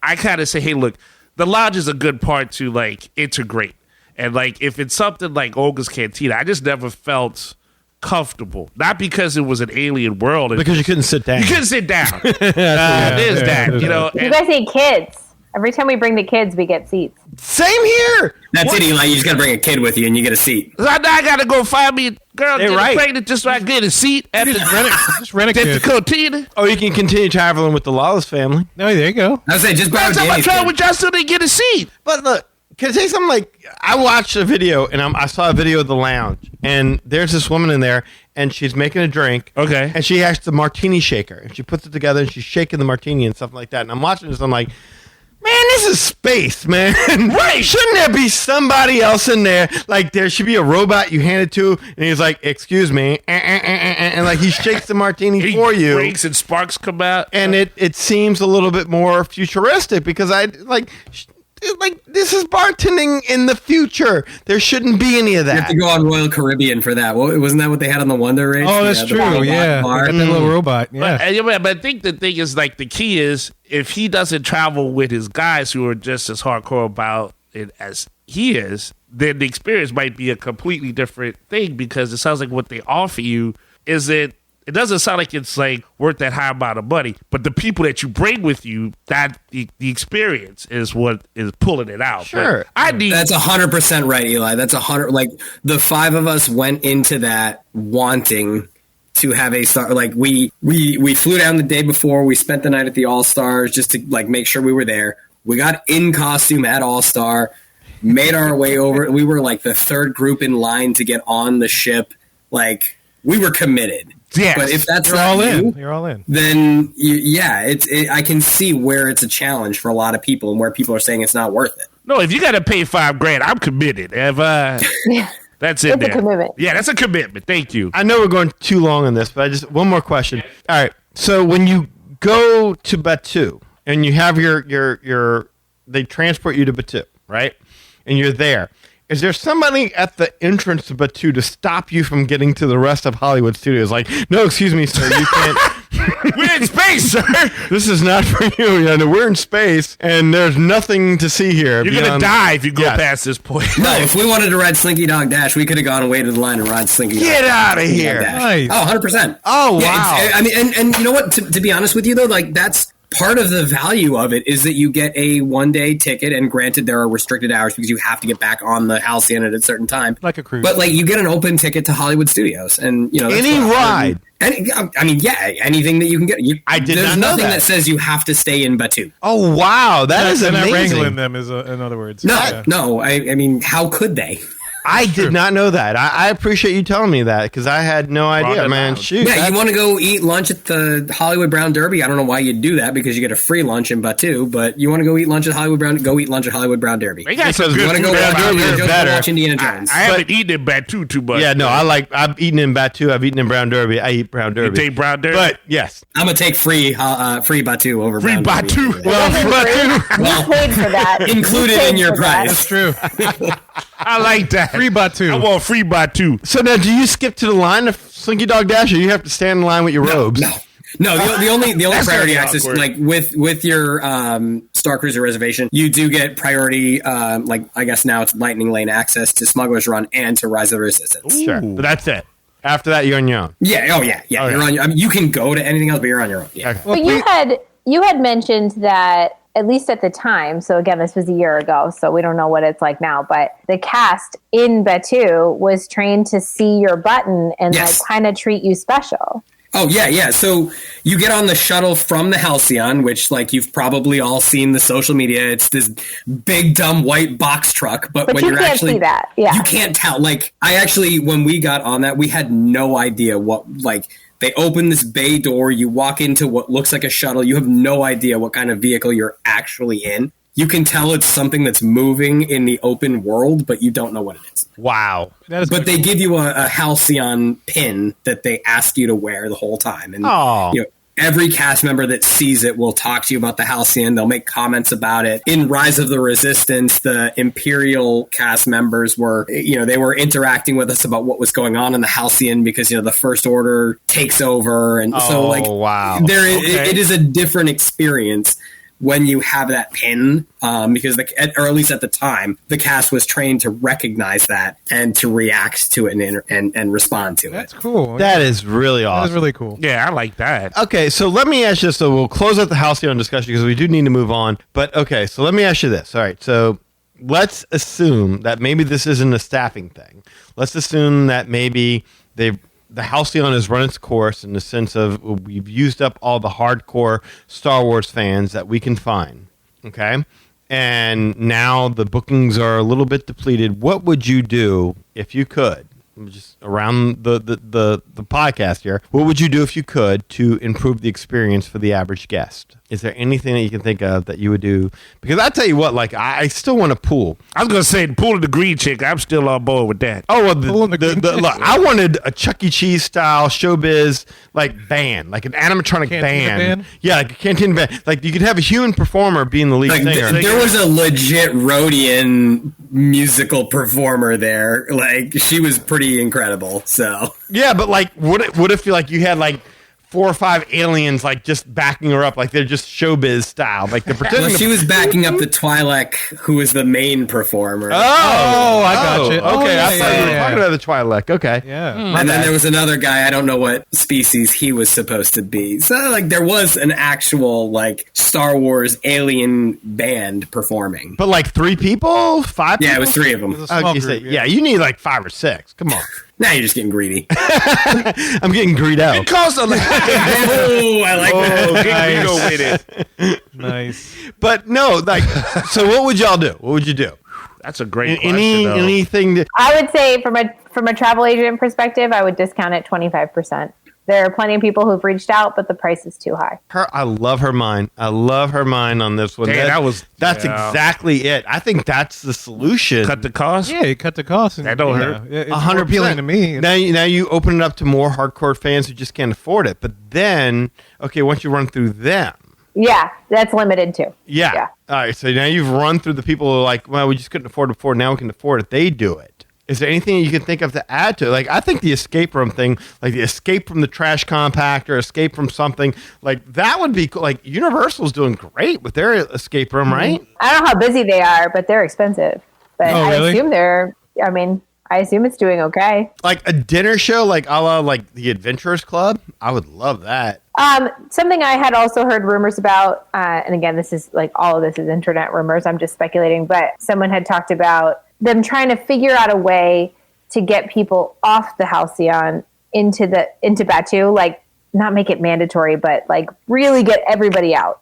I kind of say, hey, look, the lounge is a good part to integrate, and if it's something like Olga's Cantina, I just never felt comfortable, not because it was an alien world, Because you couldn't sit down. you couldn't sit down. There's that, there's you You guys need kids. Every time we bring the kids, we get seats. Same here. That's it, Eli. You just got to bring a kid with you and you get a seat. So now I gotta go find me a girl They're get right. pregnant just so I can get a seat at the Just rent a at the kid. cantina. Or you can continue traveling with the Lawless family. No, there you go. I was saying, just borrow Last time I Danny's tried kid. with y'all, still didn't get a seat. But look, can I say something I watched a video and I saw a video of the lounge and there's this woman in there and she's making a drink. Okay. And she has the martini shaker and she puts it together and she's shaking the martini and stuff like that. And I'm watching this and I'm like, Man, this is space, man. Right. Shouldn't there be somebody else in there? Like, there should be a robot you hand it to, and he's like, excuse me. And like, he shakes the martini He for you. breaks and sparks come out. And it seems a little bit more futuristic because this is bartending in the future. There shouldn't be any of You have that. to go on Royal Caribbean for that. Wasn't that what they had on the Wonder Race? Oh, that's the true. robot Yeah, bar. got that little robot. Yeah, But I think the thing is, like, the key is if he doesn't travel with his guys who are just as hardcore about it as he is, then the experience might be a completely different thing because it sounds like what they offer you isn't. It doesn't sound like it's like worth that high amount of money, but the people that you bring with you, that the experience is what is pulling it out. Sure. But I need That's 100% right, Eli. That's 100. Like the five of us went into that wanting to have a star. Like we flew down the day before. We spent the night at the All Stars just to like make sure we were there. We got in costume at All Star, made our way over. We were like the third group in line to get on the ship. Like we were committed. Yes. But if that's you're not all you, in. You're all in. then I can see where it's a challenge for a lot of people and where people are saying it's not worth it. no. If you got to pay $5,000, I'm committed. If that's it, It's a commitment. Yeah, that's a commitment. Thank you. I know we're going too long on this, but one more question. All right. So when you go to Batu and you have they transport you to Batu, right? And you're there. Is there somebody at the entrance to Batu to stop you from getting to the rest of Hollywood Studios? Like, no, excuse me, sir, you can't. We're in space, sir. This is not for you. You know, we're in space, and there's nothing to see here. You're gonna die if you go Yes. past this point. No, if we wanted to ride Slinky Dog Dash, we could have gone and waited in line and ride Slinky Dog. Get out of here. Dash. Nice. Oh, 100%. Oh, Yeah, wow. I mean, and you know what? To be honest with you, though, like that's part of the value of it is that you get a one-day ticket, and granted, there are restricted hours because you have to get back on the Halcyon at a certain time. Like a cruise. But like you get an open ticket to Hollywood Studios, and you know that's Any what- ride. I mean, yeah, anything that you can get. I did There's not know nothing that. that says you have to stay in Batu. Oh, wow. That is They're not amazing. wrangling them, in other words. No, Yeah. no. I mean, how could they? I did not know that. I appreciate you telling me that because I had no idea, it man. down. Shoot. Yeah, you want to go eat lunch at the Hollywood Brown Derby? I don't know why you'd do that because you get a free lunch in Batu, but you want to go eat lunch at Hollywood Brown? Go eat lunch at Hollywood Brown Derby. They got some Because good You want to food go around watch, Derby here. is go better. watch Indiana Jones? I haven't eaten in Batu too much. Yeah, no, I've eaten in Batu. I've eaten in Brown Derby. I eat Brown Derby. take Brown Derby? But yes. I'm gonna take free Batu over Free Brown Derby. Batu. Well, You paid for that. You Included paid in your for that. price. True. I like that. Free Batu. I want free Batu. so now do you skip to the line of Slinky Dog Dash or you have to stand in line with your robes? No, the only That's priority gonna be access, awkward. like with your Star Cruiser reservation, you do get priority. Like I guess now it's Lightning Lane access to Smuggler's Run and to Rise of the Resistance. Sure. But that's it. After that, you're on your own. Yeah. Oh yeah. Yeah. Okay. You're on. I mean, you can go to anything else, but you're on your own. Yeah. Okay. But you had mentioned that at least at the time, so again, this was a year ago, so we don't know what it's like now, but the cast in Batu was trained to see your button and Yes. like kind of treat you special. Oh yeah, yeah. So you get on the shuttle from the Halcyon, which like you've probably all seen the social media. It's this big dumb white box truck, but But when you you're can't actually see that. Yeah. you can't tell. Like I actually, when we got on that, we had no idea what like. They open this bay door. You walk into what looks like a shuttle. You have no idea what kind of vehicle you're actually in. You can tell it's something that's moving in the open world, but you don't know what it is. Wow. That is But they give you a Halcyon pin that they ask you to wear the whole time. And Oh. you know, every cast member that sees it will talk to you about the Halcyon. They'll make comments about it. In Rise of the Resistance, the Imperial cast members were, you know, they were interacting with us about what was going on in the Halcyon because, you know, the First Order takes over. And so, like, wow. there is, Okay. it is a different experience when you have that pin, because or at least at the time, the cast was trained to recognize that and to react to it and respond to That's it. cool. That is really That awesome. is really cool. Yeah, I like that. Okay, so let me ask you this. So we'll close out the Halcyon discussion because we do need to move on. But okay, so let me ask you this. All right, so let's assume that maybe this isn't a staffing thing. Let's assume that maybe the Halcyon has run its course in the sense of we've used up all the hardcore Star Wars fans that we can find. Okay? And now the bookings are a little bit depleted. What would you do if you could just around the podcast here, what would you do if you could to improve the experience for the average guest? Is there anything that you can think of that you would do? Because I tell you what, like I still want a pool. I was gonna say the pool of the green chick. I'm still on board with that. Oh well, look, I wanted a Chuck E. Cheese style showbiz like band, like an animatronic band. Yeah, like a cantina band. Like you could have a human performer being the lead singer. There was a legit Rhodian musical performer there. Like she was pretty incredible. So yeah, but like, would it feel like you had like 4 or 5 aliens like just backing her up, like they're just showbiz style, like they're pretending. Well, she was backing up the Twi'lek, who was the main performer. I got you. Okay, I thought you were yeah. talking about the Twi'lek. Okay, Yeah. And then there was another guy, I don't know what species he was supposed to be. So, like, there was an actual, like, Star Wars alien band performing. but like 3 people, 5 people? Yeah, it was 3 of them. a small You group, say, yeah, you need like 5 or 6. Come on. Now you're just getting greedy. I'm getting greed out. It costs a lot. Oh, I like that. Nice. Go with it. Nice. But no, like, so what would y'all do? What would you do? That's a great question. Though. Anything that I would say from a travel agent perspective, I would discount it 25%. There are plenty of people who've reached out, but the price is too high. I love her mind. I love her mind on this one. Dang, That's exactly it. I think that's the solution. Cut the cost. Yeah, you cut the cost. And, That don't you hurt. know, It's 100% more appealing to me. Now you open it up to more hardcore fans who just can't afford it. But then, okay, once you run through them, Yeah, that's limited too. yeah. Yeah. All right, so now you've run through the people who are like, well, we just couldn't afford it before. Now we can afford it. They do it. Is there anything you can think of to add to it? Like, I think the escape room thing, like the escape from the trash compactor, escape from something, like that would be cool. Like Universal's doing great with their escape room, right? I don't know how busy they are, but they're expensive. But Oh, really? I assume it's doing okay. Like a dinner show, like a la like the Adventurers Club. I would love that. Something I had also heard rumors about, and again, this is like all of this is internet rumors. I'm just speculating, but someone had talked about them trying to figure out a way to get people off the Halcyon into Batu, like not make it mandatory, but like really get everybody out,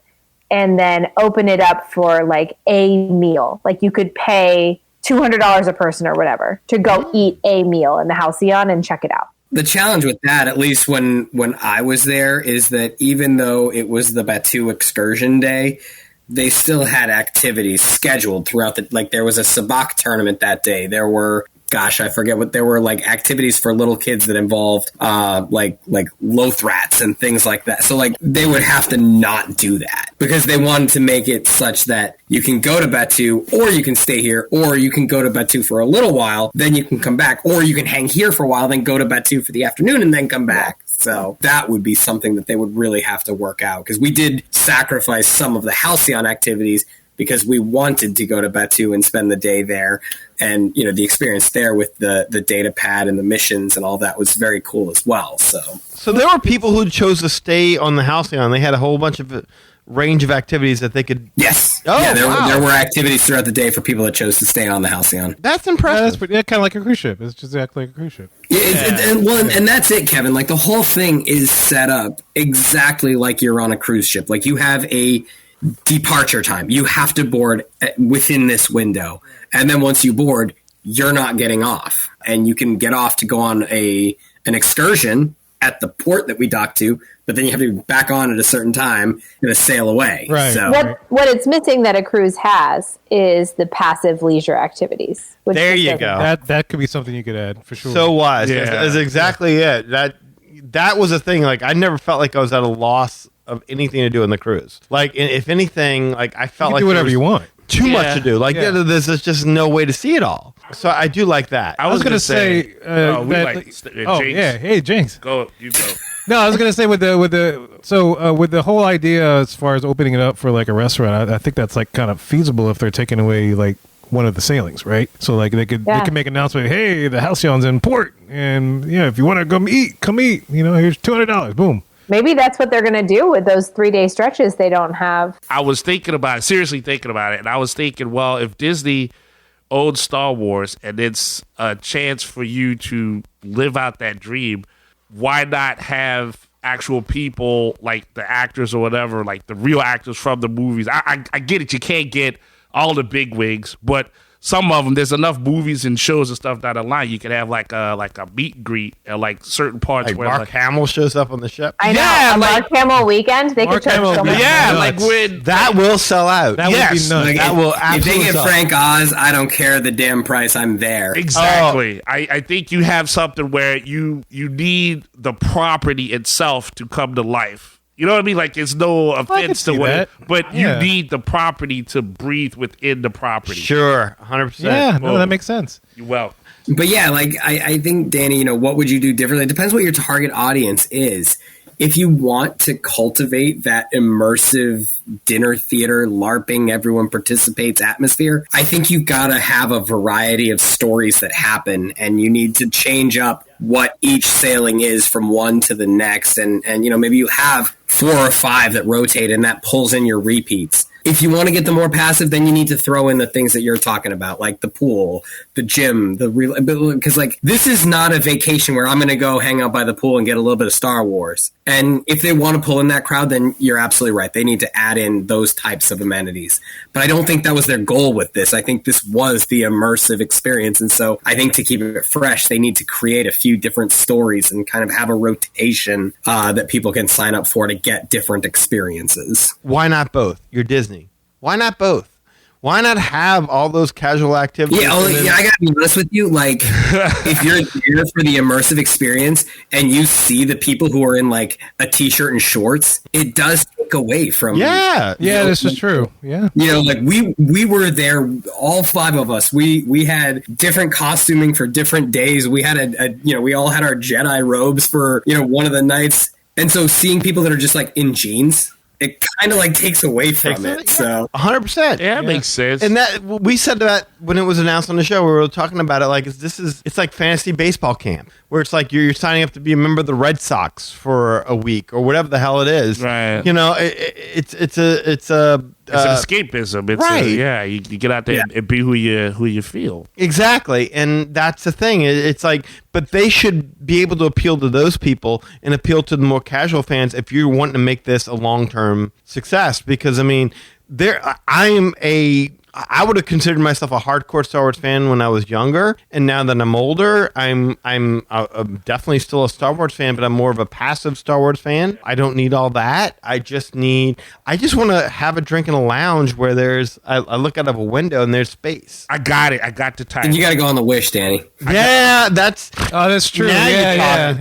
and then open it up for like a meal. Like you could pay $200 a person or whatever to go eat a meal in the Halcyon and check it out. The challenge with that, at least when I was there, is that even though it was the Batu excursion day, they still had activities scheduled throughout like there was a sabak tournament that day. There were, gosh, I forget what there were, like activities for little kids that involved like loth rats and things like that. So like they would have to not do that because they wanted to make it such that you can go to Batu or you can stay here, or you can go to Batu for a little while, then you can come back, or you can hang here for a while, then go to Batu for the afternoon and then come back. So that would be something that they would really have to work out, because we did sacrifice some of the Halcyon activities because we wanted to go to Batu and spend the day there. And, you know, the experience there with the data pad and the missions and all that was very cool as well. So there were people who chose to stay on the Halcyon. They had a whole bunch of range of activities that they could. Yes. Oh, yeah, wow. there were activities throughout the day for people that chose to stay on the Halcyon. That's Yeah, impressive. that's kind of like a cruise ship. It's just exactly like a cruise ship. And that's it, Kevin. Like the whole thing is set up exactly like you're on a cruise ship. Like you have a departure time. You have to board within this window. And then once you board, you're not getting off. And you can get off to go on an excursion at the port that we dock to, but then you have to be back on at a certain time and sail away. Right. So What it's missing that a cruise has is the passive leisure activities. Which There this you doesn't go. have. That could be something you could add for sure. So wise. Yeah. That's exactly it. That was a thing. Like I never felt like I was at a loss of anything to do on the cruise. Like if anything, like I felt you like can do there whatever was you want. too Yeah. much to do. Like Yeah. there's just no way to see it all. So I do like that. I was going to say, we that, like Jinx. Jinx. Hey, Jinx. Go, you go. No, I was going to say with the whole idea as far as opening it up for like a restaurant, I think that's like kind of feasible if they're taking away like one of the sailings, right? So like they could make an announcement, hey, the Halcyon's in port, and yeah, if you want to come eat. You know, here's $200. Boom. Maybe that's what they're going to do with those 3-day stretches they don't have. I was thinking about it, seriously thinking about it, and I was thinking, well, if Disney owned Star Wars and it's a chance for you to live out that dream, why not have actual people like the actors or whatever, like the real actors from the movies? I get it, you can't get all the big wigs, but some of them, there's enough movies and shows and stuff that align. You could have like a meet and greet at like certain parts Like where Mark Hamill shows up on the ship. I know. Yeah, a like- Mark Hamill weekend, they could Mark charge Hamill so would much. be yeah, nuts. like when That will sell out. That would Yes. be nuts. Like, That will if they absolutely get sell. Frank Oz, I don't care the damn price. I'm there. exactly. I think you have something where you need the property itself to come to life. You know what I mean? Like, it's no offense to see what, that. but Yeah. you need the property to breathe within the property. Sure, 100%. Yeah, no, Whoa. that makes sense. You well. But yeah, like I think, Danny, what would you do differently? It depends what your target audience is. If you want to cultivate that immersive dinner theater, LARPing, everyone participates atmosphere, I think you've got to have a variety of stories that happen, and you need to change up what each sailing is from one to the next. And maybe you have 4 or 5 that rotate, and that pulls in your repeats. If you want to get the more passive, then you need to throw in the things that you're talking about, like the pool, the gym, because like this is not a vacation where I'm going to go hang out by the pool and get a little bit of Star Wars. And if they want to pull in that crowd, then you're absolutely right. They need to add in those types of amenities. But I don't think that was their goal with this. I think this was the immersive experience. And so I think to keep it fresh, they need to create a few different stories and kind of have a rotation that people can sign up for to get different experiences. Why not both? You're Disney. Why not both? Why not have all those casual activities? Yeah, I gotta be honest with you. Like, if you're there for the immersive experience and you see the people who are in like a t-shirt and shorts, it does take away from. Yeah. Yeah, this is true. Yeah. Like we were there, all 5 of us. We had different costuming for different days. We had we all had our Jedi robes for one of the nights, and so seeing people that are just like in jeans, it kind of like takes away from it. So 100%. Yeah, it makes sense. And that we said that when it was announced on the show, we were talking about it like it's like fantasy baseball camp, where it's like you're signing up to be a member of the Red Sox for a week or whatever the hell it is. Right. It's an escapism. It's right. You get out there and be who you feel. Exactly. And that's the thing. It's like, but they should be able to appeal to those people and appeal to the more casual fans if you're wanting to make this a long-term success. Because, I mean, I would have considered myself a hardcore Star Wars fan when I was younger, and now that I'm older, I'm definitely still a Star Wars fan, but I'm more of a passive Star Wars fan. I don't need all that. I just want to have a drink in a lounge where I look out of a window and there's space. I got it. I got the title. and you got to go on the Wish, Danny. That's that's true. Now you're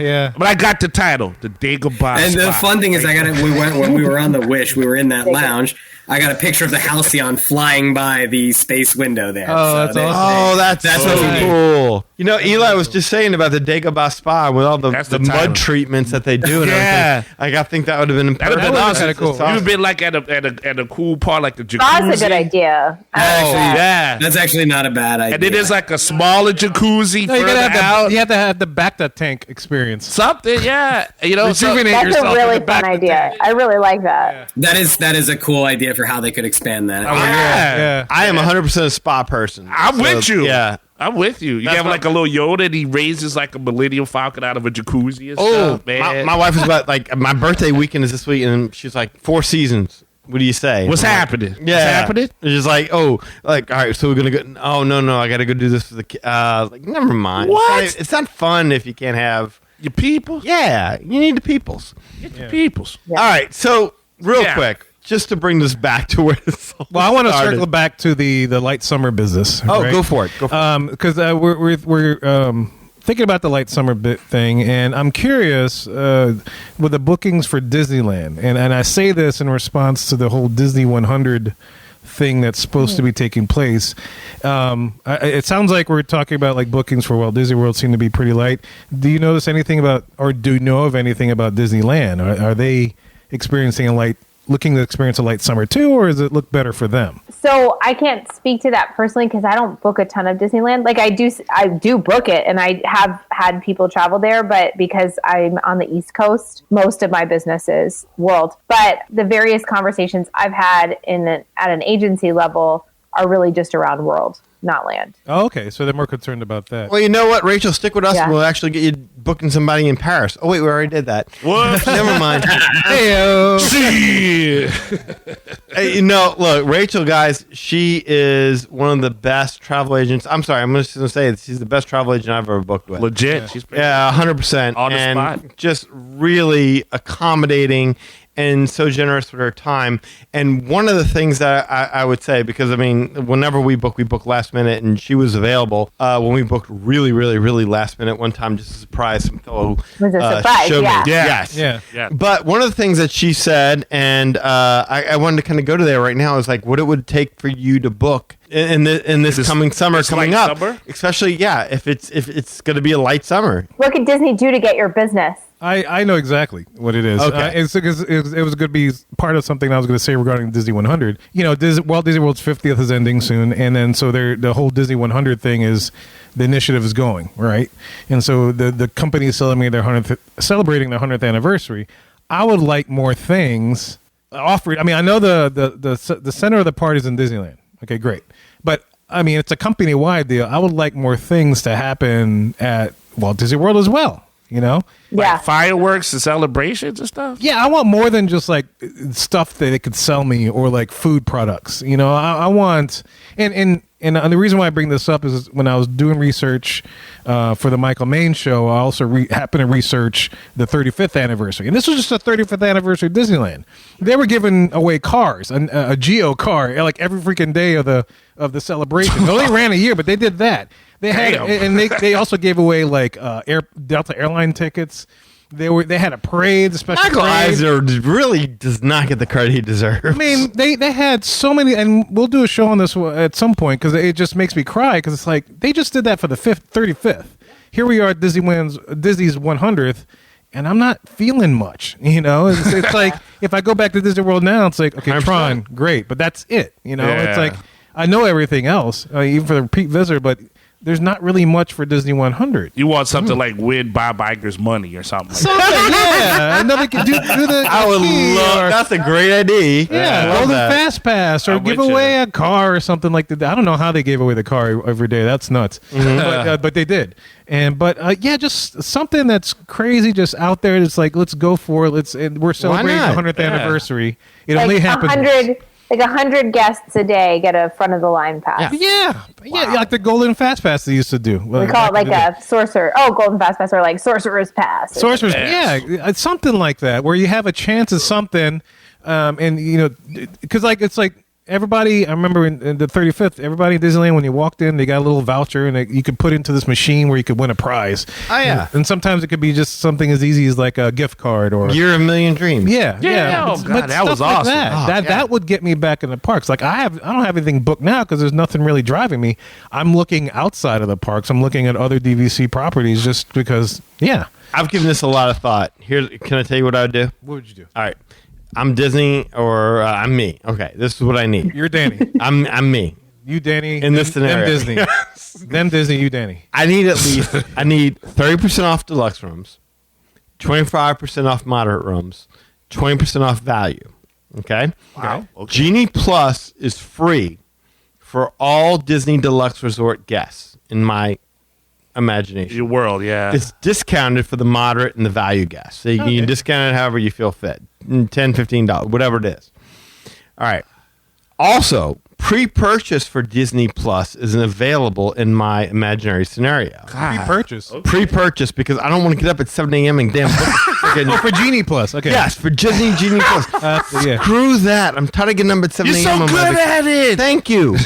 Yeah. But I got the title, the Dagobah And the Spot. fun thing is, when we were on the Wish, we were in that lounge. I got a picture of the Halcyon flying by the space window there. Oh, that's awesome. Oh, that's so what we cool. Eli was just saying about the Dagobah Spa with all the the mud title. treatments treatments that they do. And Yeah. everything. I think that would have been That'd have been That awesome. would've been kinda cool. You've been like at a cool part, like the jacuzzi. That's a good idea. I like that. Yeah. That's actually not a bad idea. And then there's like a smaller jacuzzi No, you further gotta out. you have to have the back that tank experience. Something, yeah. Rejuvenate That's a yourself. really in the back fun of the idea. tank. I really like that. That is a cool idea for how they could expand that. Yeah. I am 100% a spa person. I'm with you. Yeah. I'm with you. You That's have what- like a little Yoda and he raises like a Millennium Falcon out of a jacuzzi and Oh, stuff, man. my wife was about like my birthday weekend is this week, and she's like 4 seasons. What do you say? What's I'm like, happening? Yeah, What's happening? It's just like, all right, so we're gonna go. Oh no, I gotta go do this for the kid. Like, never mind. What? It's not fun if you can't have. Your people? Yeah, you need the peoples. Get your peoples. All right, so real Yeah. quick, just to bring this back to where this all Well, I want to started. circle back to the light summer business. Oh, right? go for it. Go for it. Because we're thinking about the light summer bit thing, and I'm curious with the bookings for Disneyland, and I say this in response to the whole Disney 100 thing that's supposed to be taking place. It sounds like we're talking about like bookings for Walt Disney World seem to be pretty light. Do you notice anything about, or do you know of anything about Disneyland? Are they looking to experience a light summer too, or does it look better for them? So I can't speak to that personally because I don't book a ton of Disneyland. Like I do book it, and I have had people travel there, but because I'm on the East Coast, most of my business is world. But the various conversations I've had at an agency level are really just around world, not land. Oh, okay, so they're more concerned about that. Well, you know what, Rachel? Stick with us. Yeah. We'll actually get you booking somebody in Paris. Oh, wait, we already did that. Whoops. Never mind. Hey, look, Rachel, guys, she is one of the best travel agents. I'm sorry, I'm just going to say it. She's the best travel agent I've ever booked with. Legit. She's Yeah, 100%. On the and spot. just really accommodating and so generous with her time. And one of the things that I would say, because, I mean, whenever we book last minute, and she was available when we booked really, really, really last minute one time, just a surprise. Some fellow Was a surprise, showed me. yeah. Yes. Yeah. Yeah. But one of the things that she said, and I wanted to kind of go to there right now, is like what it would take for you to book in this coming summer this coming light up, summer? especially if it's going to be a light summer. What could Disney do to get your business? I know exactly what it is. Okay. It's because it was going to be part of something I was going to say regarding Disney 100. You know, Walt Disney World's 50th is ending soon, and then so the whole Disney 100 thing is the initiative is going right, and so the company is celebrating their 100th anniversary. I would like more things offered. I mean, I know the center of the party is in Disneyland. Okay, great, but I mean it's a company wide deal. I would like more things to happen at Walt Disney World as well. You know. Yeah. Like fireworks and celebrations and stuff. Yeah, I want more than just like stuff that it could sell me or like food products. You know, I want and the reason why I bring this up is when I was doing research for the Michael Maine show, I also happened to research the 35th anniversary, and this was just the 35th anniversary of Disneyland. They were giving away cars, a Geo car, like every freaking day of the celebration. They only ran a year, but they did that. They had, and they also gave away like Delta airline tickets. They had a parade, a special Michael parade. Eisner really does not get the credit he deserves. I mean, they had so many, and we'll do a show on this at some point because it just makes me cry because it's like they just did that for the 35th. Here we are at Disney's 100th, and I'm not feeling much. You know, it's like if I go back to Disney World now, it's like okay, 100%. Tron, great, but that's it. You know, Yeah. it's like I know everything else, even for the repeat visitor, but there's not really much for Disney 100. You want something like win Bob Iger's money or something like Something, yeah. Another do the. I would key love. or- That's a great idea. Yeah, I love Golden that. Fast Pass, or I'm give with away you. a car or something like that. I don't know how they gave away the car every day. That's nuts, but they did. But just something that's crazy, just out there. It's like let's go for it. We're celebrating the not? 100th Yeah. anniversary. It Like only happens. 100 guests a day get a front of the line pass. Yeah, like the Golden Fast Pass they used to do. We call it like a sorcerer. Oh, Golden Fast Pass, or like sorcerer's pass. Sorcerer's, Yes. yeah, it's something like that where you have a chance of something, and you know, because like it's like everybody. I remember in the 35th, everybody in Disneyland when you walked in, they got a little voucher and you could put into this machine where you could win a prize. Oh, yeah. and sometimes it could be just something as easy as like a gift card or Year of a Million Dreams. yeah. Oh, But God, that stuff was like awesome. That. Oh, that yeah. that would get me back in the parks. Like I don't have anything booked now because there's nothing really driving me. I'm looking outside of the parks. I'm looking at other DVC properties just because. Yeah. I've given this a lot of thought. Can I tell you what I would do? What would you do? All right. I'm Disney or I'm me. Okay, this is what I need. You're Danny. I'm me. You Danny. In this them scenario. Disney. Them Disney. You Danny. I need 30% off deluxe rooms, 25% off moderate rooms, 20% off value. Okay? Wow. Okay. Genie Plus is free for all Disney Deluxe Resort guests in my imagination. Your world, yeah. It's discounted for the moderate and the value guests. So you can discount it however you feel fit. $10, $15, whatever it is. All right. Also, pre-purchase for Disney Plus isn't available in my imaginary scenario. Pre-purchase. Pre-purchase because I don't want to get up at 7 a.m. and damn Oh, for Genie Plus. Okay. yes, for Disney Genie Plus. Yeah. Screw that. I'm tired of getting up at 7 You're a.m. so good at it. Thank you.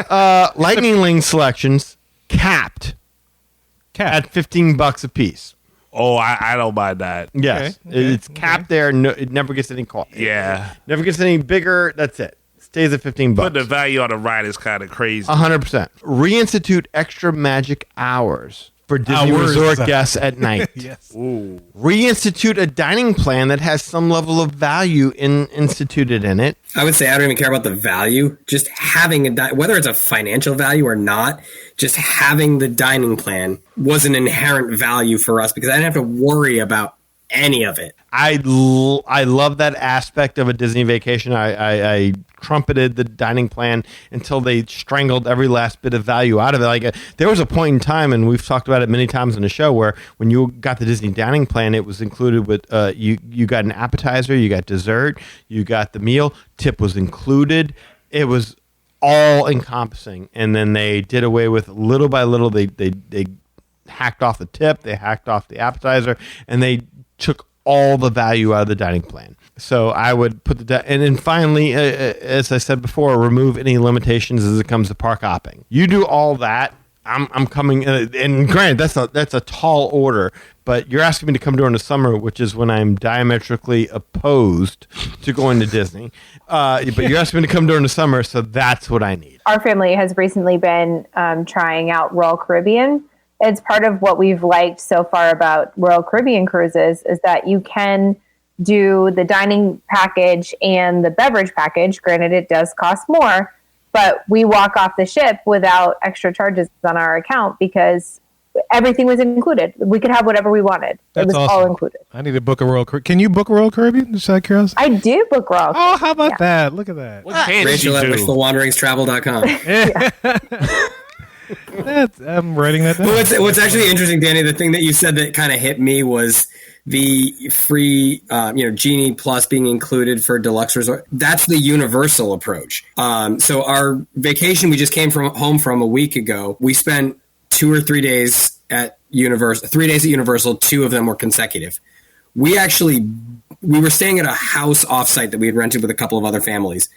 Lightning Link selections capped Cat. at $15 a piece. Oh, I don't mind that. Yes, Okay, it's capped there. No, it never gets any cost. Yeah. Never gets any bigger. That's it. Stays at $15. Putting the value on the ride is kind of crazy. 100%. Reinstitute extra magic hours for Disney Hours. Resort guests at night. Yes. Ooh. Reinstitute a dining plan that has some level of value instituted in it. I would say I don't even care about the value. Just having whether it's a financial value or not, just having the dining plan was an inherent value for us because I didn't have to worry about any of it. I love that aspect of a Disney vacation. I trumpeted the dining plan until they strangled every last bit of value out of it. Like there was a point in time, and we've talked about it many times in the show, where when you got the Disney dining plan, it was included with you got an appetizer, you got dessert, you got the meal, tip was included. It was all encompassing, and then they did away with little by little. They hacked off the tip, they hacked off the appetizer, and they took all the value out of the dining plan. So I would put and then finally, as I said before, remove any limitations as it comes to park hopping. You do all that, I'm coming. And granted, that's a tall order, but you're asking me to come during the summer, which is when I'm diametrically opposed to going to Disney. But you're asking me to come during the summer, so that's what I need. Our family has recently been trying out Royal Caribbean. It's part of what we've liked so far about Royal Caribbean cruises is that you can do the dining package and the beverage package. Granted, it does cost more, but we walk off the ship without extra charges on our account because everything was included. We could have whatever we wanted. That's it was awesome. all included. I need to book a Royal Caribbean. Can you book a Royal Caribbean? Just out of curiosity. I do book Royal. Oh, how about that? Look at that. What can she Rachel at do? wishfulwanderingstravel.com. I'm writing that down. But what's actually interesting, Danny, the thing that you said that kind of hit me was the free, Genie Plus being included for deluxe resort. That's the Universal approach. So our vacation we just came home from a week ago, we spent 2 or 3 days at Universal, 3 days at Universal, 2 of them were consecutive. We were staying at a house offsite that we had rented with a couple of other families,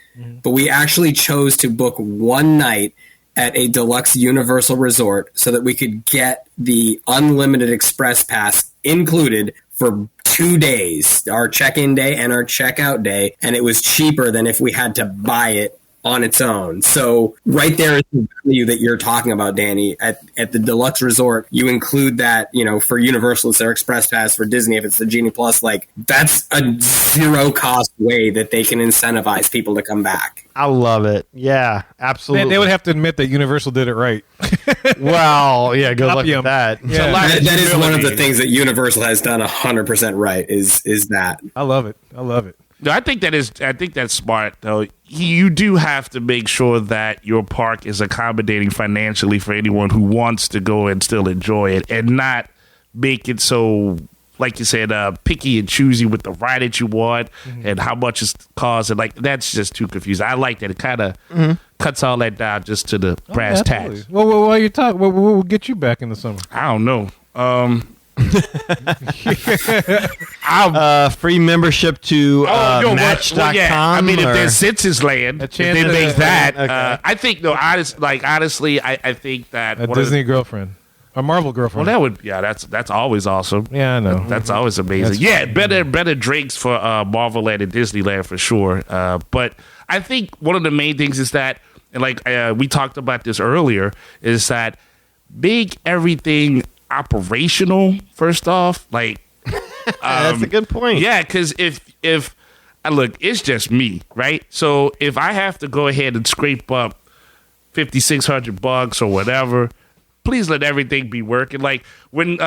but we actually chose to book one night at a deluxe Universal resort so that we could get the unlimited express pass included for 2 days, our check-in day and our checkout day, and it was cheaper than if we had to buy it on its own. So right there is the value that you're talking about, Danny. At the deluxe resort, you include that, for Universal, it's their express pass. For Disney, if it's the Genie Plus, that's a zero cost way that they can incentivize people to come back. I love it. Yeah, absolutely. They would have to admit that Universal did it right. Well, yeah, good luck Copy 'em. with that. Yeah. That is one of the things that Universal has done 100% right is that. I love it. No, I think that's smart though. You do have to make sure that your park is accommodating financially for anyone who wants to go and still enjoy it, and not make it so, like you said, picky and choosy with the ride that you want and how much it costs, and that's just too confusing. I like that it kind of cuts all that down just to the brass tacks. Well, while you're talking, what will get you back in the summer? I don't know. Free membership to Match.com. I mean, if there's Census Land, A if chance they to- make that. Okay. I think, no, honestly, I think that A one of Disney girlfriend, a Marvel well, girlfriend. that would, that's always awesome. Yeah, I know. That's always amazing. Better drinks for Marvel Land and Disneyland for sure. But I think one of the main things is that, and we talked about this earlier, is that make everything operational first off. That's a good point. Yeah, because if look, it's just me, right? So if I have to go ahead and scrape up $5,600 or whatever, please let everything be working. Like when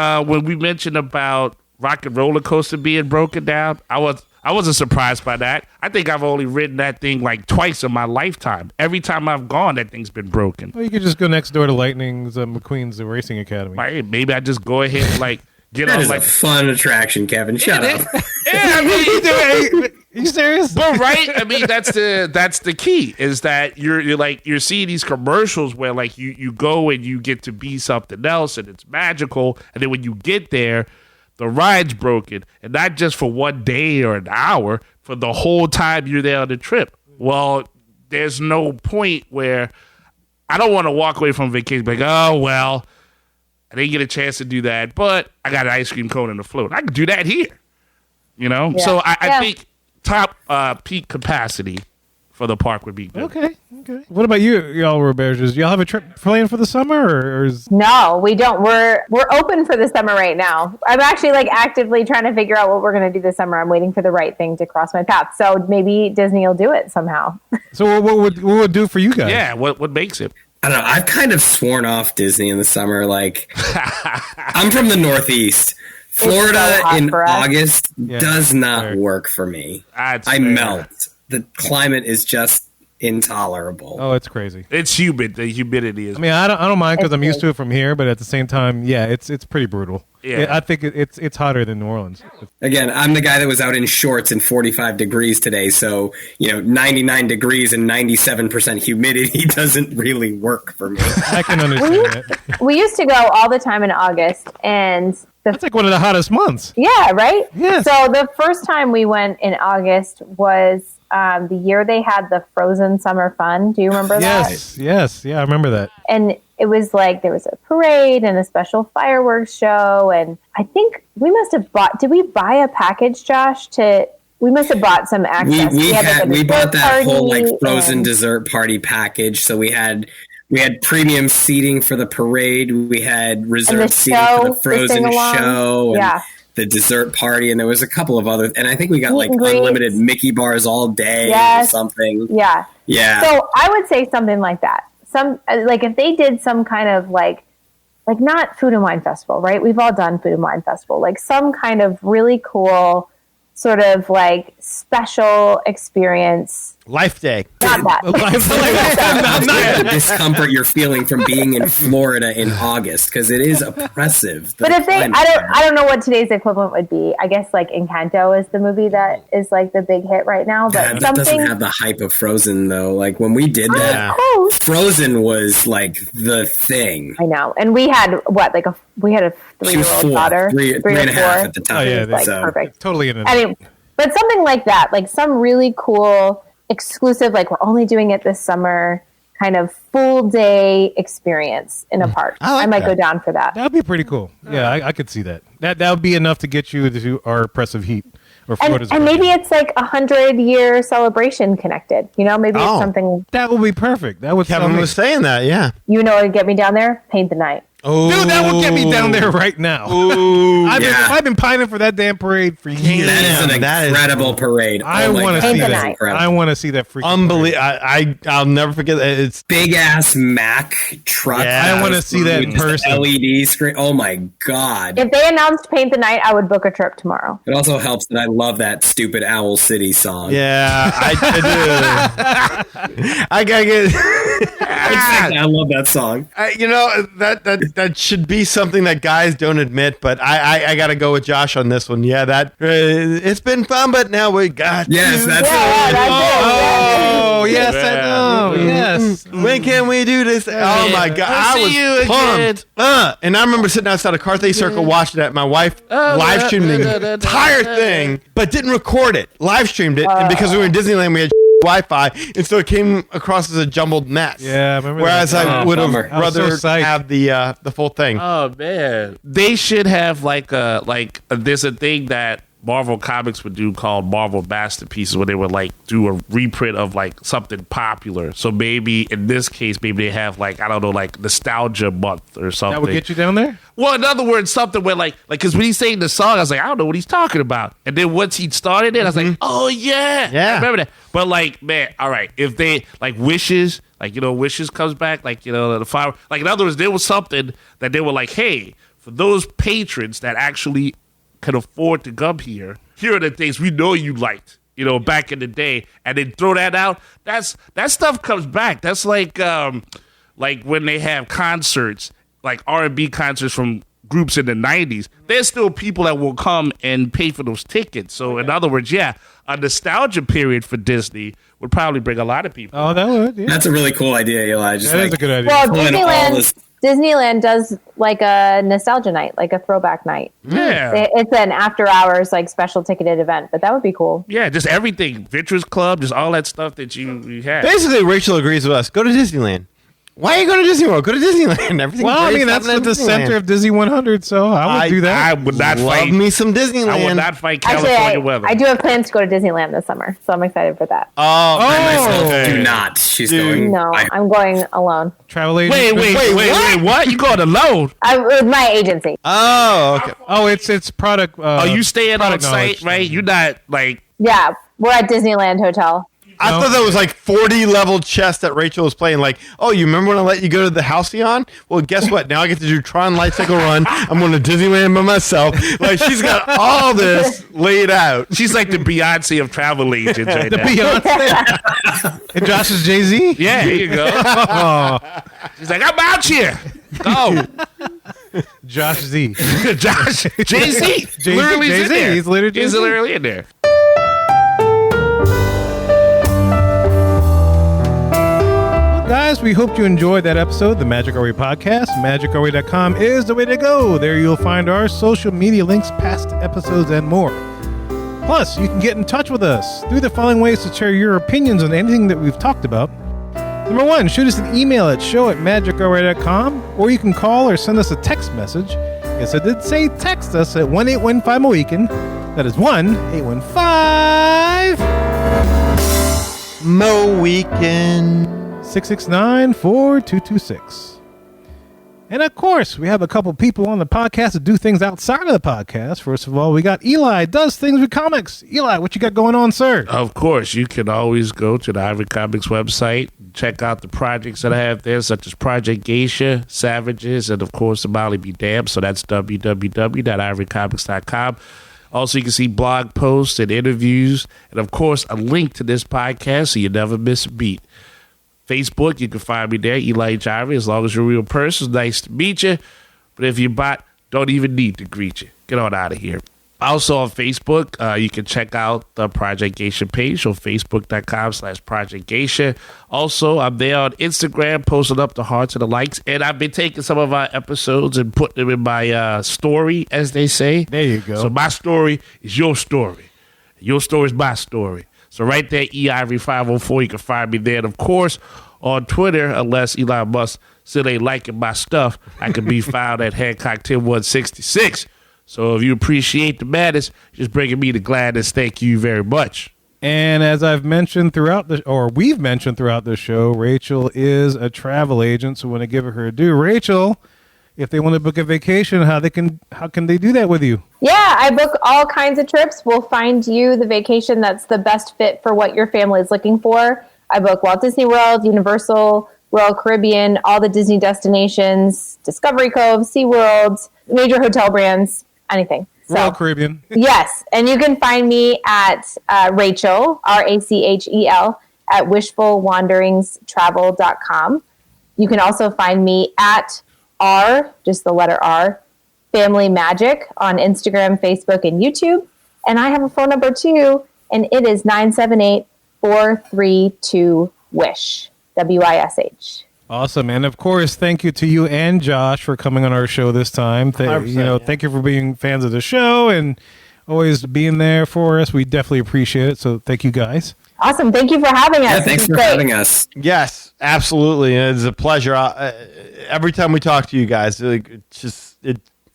we mentioned about Rock and Roller Coaster being broken down, I wasn't surprised by that. I think I've only ridden that thing twice in my lifetime. Every time I've gone, that thing's been broken. Well, you could just go next door to Lightning's McQueen's Racing Academy. Maybe I just go ahead and get That on is a fun attraction, Kevin. Shut up. Yeah, I mean, Are you serious? but right, I mean that's the key is that you're seeing these commercials where you go and you get to be something else and it's magical, and then when you get there, the ride's broken, and not just for one day or an hour, for the whole time you're there on the trip. Well, there's no point where I don't want to walk away from vacation oh well, I didn't get a chance to do that, but I got an ice cream cone and a float. I can do that here. Yeah. So I think top peak capacity for the park would be good. Okay. What about y'all, Roberges? Y'all have a trip planned for the summer, or is... No, we don't. We're open for the summer right now. I'm actually actively trying to figure out what we're going to do this summer. I'm waiting for the right thing to cross my path. So maybe Disney will do it somehow. So what would do for you guys? Yeah, what makes it? I don't know. I've kind of sworn off Disney in the summer. I'm from the Northeast. Florida hot in for us. August Yeah, does not fair. work for me. That's I fair. melt. The climate is just intolerable. Oh, it's crazy. It's humid. The humidity is. I mean, I don't mind because It's I'm used big. to it from here, but at the same time, yeah, it's pretty brutal. Yeah. I think it's hotter than New Orleans. Again, I'm the guy that was out in shorts in 45 degrees today, so 99 degrees and 97% humidity doesn't really work for me. I can understand that. We used to go all the time in August, and That's like one of the hottest months. yeah, right? Yes. So the first time we went in August was the year they had the Frozen Summer Fun. Do you remember that? Yes, yeah, I remember that. And it was like there was a parade and a special fireworks show. And I think we must have did we buy a package, Josh, we must have bought some access. We bought that whole like frozen and- dessert party package. So we had premium seating for the parade. We had reserved seating for the Frozen show. And Yeah. the dessert party, and there was a couple of other, and I think we got Meet like and greets. unlimited Mickey bars all day Yes. or something. Yeah. Yeah. So I would say something like that. Some like if they did some kind of like not Food and Wine Festival, right? We've all done Food and Wine Festival, like some kind of really cool sort of like special experience. Life Day. Not that. The discomfort you're feeling from being in Florida in August, because it is oppressive. But if I don't know what today's equivalent would be. I guess like Encanto is the movie that is like the big hit right now. But that something doesn't have the hype of Frozen though. Like when we did that, close. Frozen was like the thing. I know, and we had a She was 3-year-old four, daughter, three or and a half 4. at the Oh time. yeah, like so. perfect. totally in it. I mean, but something like that, like some really cool, exclusive, like we're only doing it this summer, kind of full day experience in a park. I like I might that. go down for that. That'd be pretty cool. Yeah, I could see that. That would be enough to get you to our oppressive heat or Florida's. And maybe it's like 100-year celebration connected. Maybe it's Oh. something. that would be perfect. That would Kevin sound was saying that, yeah. What would get me down there? Paint the night. Oh, Dude, that would get me down there right now. I've been pining for that damn parade for years. That is an That is incredible parade. I Oh my want to God, see Paint the that. night. incredible. I want to see that freaking Unbelievable. I'll never forget that. It's Big ass Mack truck. Yeah. I wanna see that in With just person. LED screen. Oh my God. If they announced Paint the Night, I would book a trip tomorrow. It also helps that I love that stupid Owl City song. yeah, I do. I gotta get. I love that song. That should be something that guys don't admit, but I got to go with Josh on this one. Yeah, that it's been fun, but now we got Yes, to- that's Yeah, that's it. Oh, yes, I know. Yes. When can we do this? Oh my God, We'll see you I was pumped. And I remember sitting outside a Carthay Circle watching that. My wife live streamed the entire thing, but didn't record it. Live streamed it, and because we were in Disneyland, we had Wi-Fi, and so it came across as a jumbled mess. Yeah, I remember Whereas that. I would have bummer. I was so rather psyched. have the full thing. Oh man, they should have there's a thing that Marvel Comics would do called Marvel Masterpieces, where they would like do a reprint of like something popular. So maybe in this case, maybe they have like Nostalgia Month or something. That would get you down there? Well, in other words, something where like because when he's saying the song, I was like, I don't know what he's talking about. And then once he started it, I was like, oh yeah, Yeah. I remember that. But like, man, all right, if they like Wishes, Wishes comes back, the fire. Like in other words, there was something that they were like, hey, for those patrons that actually can afford to come here are the things we know you liked, back in the day, and then throw that out. That stuff comes back. That's like when they have concerts, like R&B concerts from groups in the 90s. There's still people that will come and pay for those tickets. So in other words, yeah, a nostalgia period for Disney would probably bring a lot of people. Oh, that would. Yeah. That's a really cool idea, Eli. Just That like is a good idea. Well, pulling all this. Disneyland does like a nostalgia night, like a throwback night. Yeah. It's an after hours, like special ticketed event, but that would be cool. Yeah, just everything. Vitreous Club, just all that stuff that you had. Basically, Rachel agrees with us. Go to Disneyland. Why are you going to Disney World? Go to Disneyland. Everything. Well, I mean, that's at the center of Disney 100, so I would do that. I would not Love fight. me some Disneyland. I would not fight Actually, California weather. I do have plans to go to Disneyland this summer, so I'm excited for that. I myself okay. do not. She's going. No, I- I'm going alone. Travel agent. Wait, what? You going alone? With my agency. Oh, okay. Oh, it's product. Are you staying on product site, knowledge. right? You're not like Yeah, we're at Disneyland Hotel. I thought that was like 40 level chess that Rachel was playing. Like, oh, you remember when I let you go to the Halcyon? Well, guess what? Now I get to do Tron Light Cycle Run. I'm going to Disneyland by myself. Like, she's got all this laid out. She's like the Beyonce of travel agents right The now. Beyonce. And Josh is Jay-Z? Yeah, here you go. Oh, She's like, I'm out here. Go. Josh Z. Josh, Jay-Z. Jay-Z. Literally in there. He's literally He's Jay-Z. literally in there. Guys, we hope you enjoyed that episode of the Magic Our Way podcast. MagicOurWay.com is the way to go. There you'll find our social media links, past episodes, and more. Plus, you can get in touch with us through the following ways to share your opinions on anything that we've talked about. Number one, shoot us an email at show@magicourway.com, or you can call or send us a text message. Yes, I did say text us at 1-815-MOWEEKEND. That is 1-815... Mo Weekend. 669-4226. And of course, we have a couple people on the podcast that do things outside of the podcast. First of all, we got Eli, does things with comics. Eli, what you got going on, sir? Of course, you can always go to the Ivory Comics website, check out the projects that I have there, such as Project Geisha, Savages, and of course, the Molly Be Damned. So that's www.ivorycomics.com. Also, you can see blog posts and interviews, and of course, a link to this podcast so you never miss a beat. Facebook, you can find me there, Eli H. Ivory, as long as you're a real person. Nice to meet you. But if you're bot, don't even need to greet you. Get on out of here. Also on Facebook, you can check out the Project Geisha page on Facebook.com/Project Geisha. Also, I'm there on Instagram, posting up the hearts and the likes. And I've been taking some of our episodes and putting them in my story, as they say. There you go. So my story is your story. Your story is my story. So right there, eIvory504, you can find me there. And of course, on Twitter, unless Elon Musk still ain't liking my stuff, I can be found at Hancock10166. So if you appreciate the madness, just bringing me the gladness, thank you very much. And as I've mentioned we've mentioned throughout the show, Rachel is a travel agent, so I want to give her a due. Rachel, if they want to book a vacation, how can they do that with you? Yeah, I book all kinds of trips. We'll find you the vacation that's the best fit for what your family is looking for. I book Walt Disney World, Universal, Royal Caribbean, all the Disney destinations, Discovery Cove, SeaWorld, major hotel brands, anything. So, Royal Caribbean. Yes, and you can find me at Rachel, Rachel, at wishfulwanderingstravel.com. You can also find me at R, just the letter R, Family Magic on Instagram, Facebook, and YouTube. And I have a phone number too, and it is 978-432-WISH, WISH. Awesome. And of course, thank you to you and Josh for coming on our show this time. Thank you for being fans of the show and always being there for us. We definitely appreciate it. So thank you guys. Awesome. Thank you for having us. Yeah, thanks for having us. Yes, absolutely. It's a pleasure. Every time we talk to you guys, it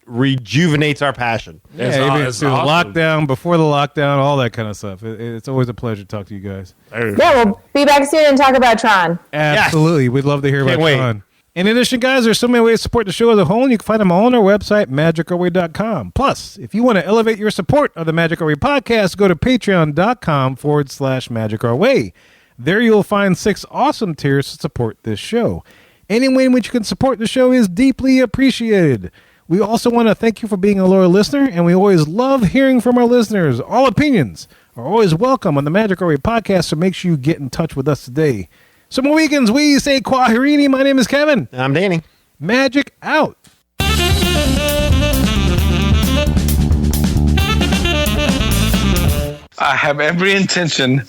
rejuvenates our passion. Even It's through the awesome. lockdown, before the lockdown, all that kind of stuff. It's always a pleasure to talk to you guys. Yeah, we'll be back soon and talk about Tron. Absolutely. We'd love to hear Can't about wait. Tron. In addition, guys, there's so many ways to support the show as a whole, and you can find them all on our website, magicourway.com. Plus, if you want to elevate your support of the Magic Our Way podcast, go to patreon.com/magicourway. There you'll find 6 awesome tiers to support this show. Any way in which you can support the show is deeply appreciated. We also want to thank you for being a loyal listener, and we always love hearing from our listeners. All opinions are always welcome on the Magic Our Way podcast, so make sure you get in touch with us today. So more weekends, we say Kwaherini. My name is Kevin. I'm Danny. Magic out. I have every intention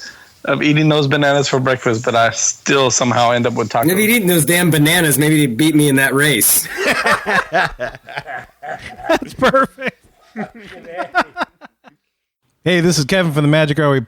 of eating those bananas for breakfast, but I still somehow end up with tacos. If he'd eaten those damn bananas, maybe he'd beat me in that race. That's perfect. Hey, this is Kevin from the Magic Our Way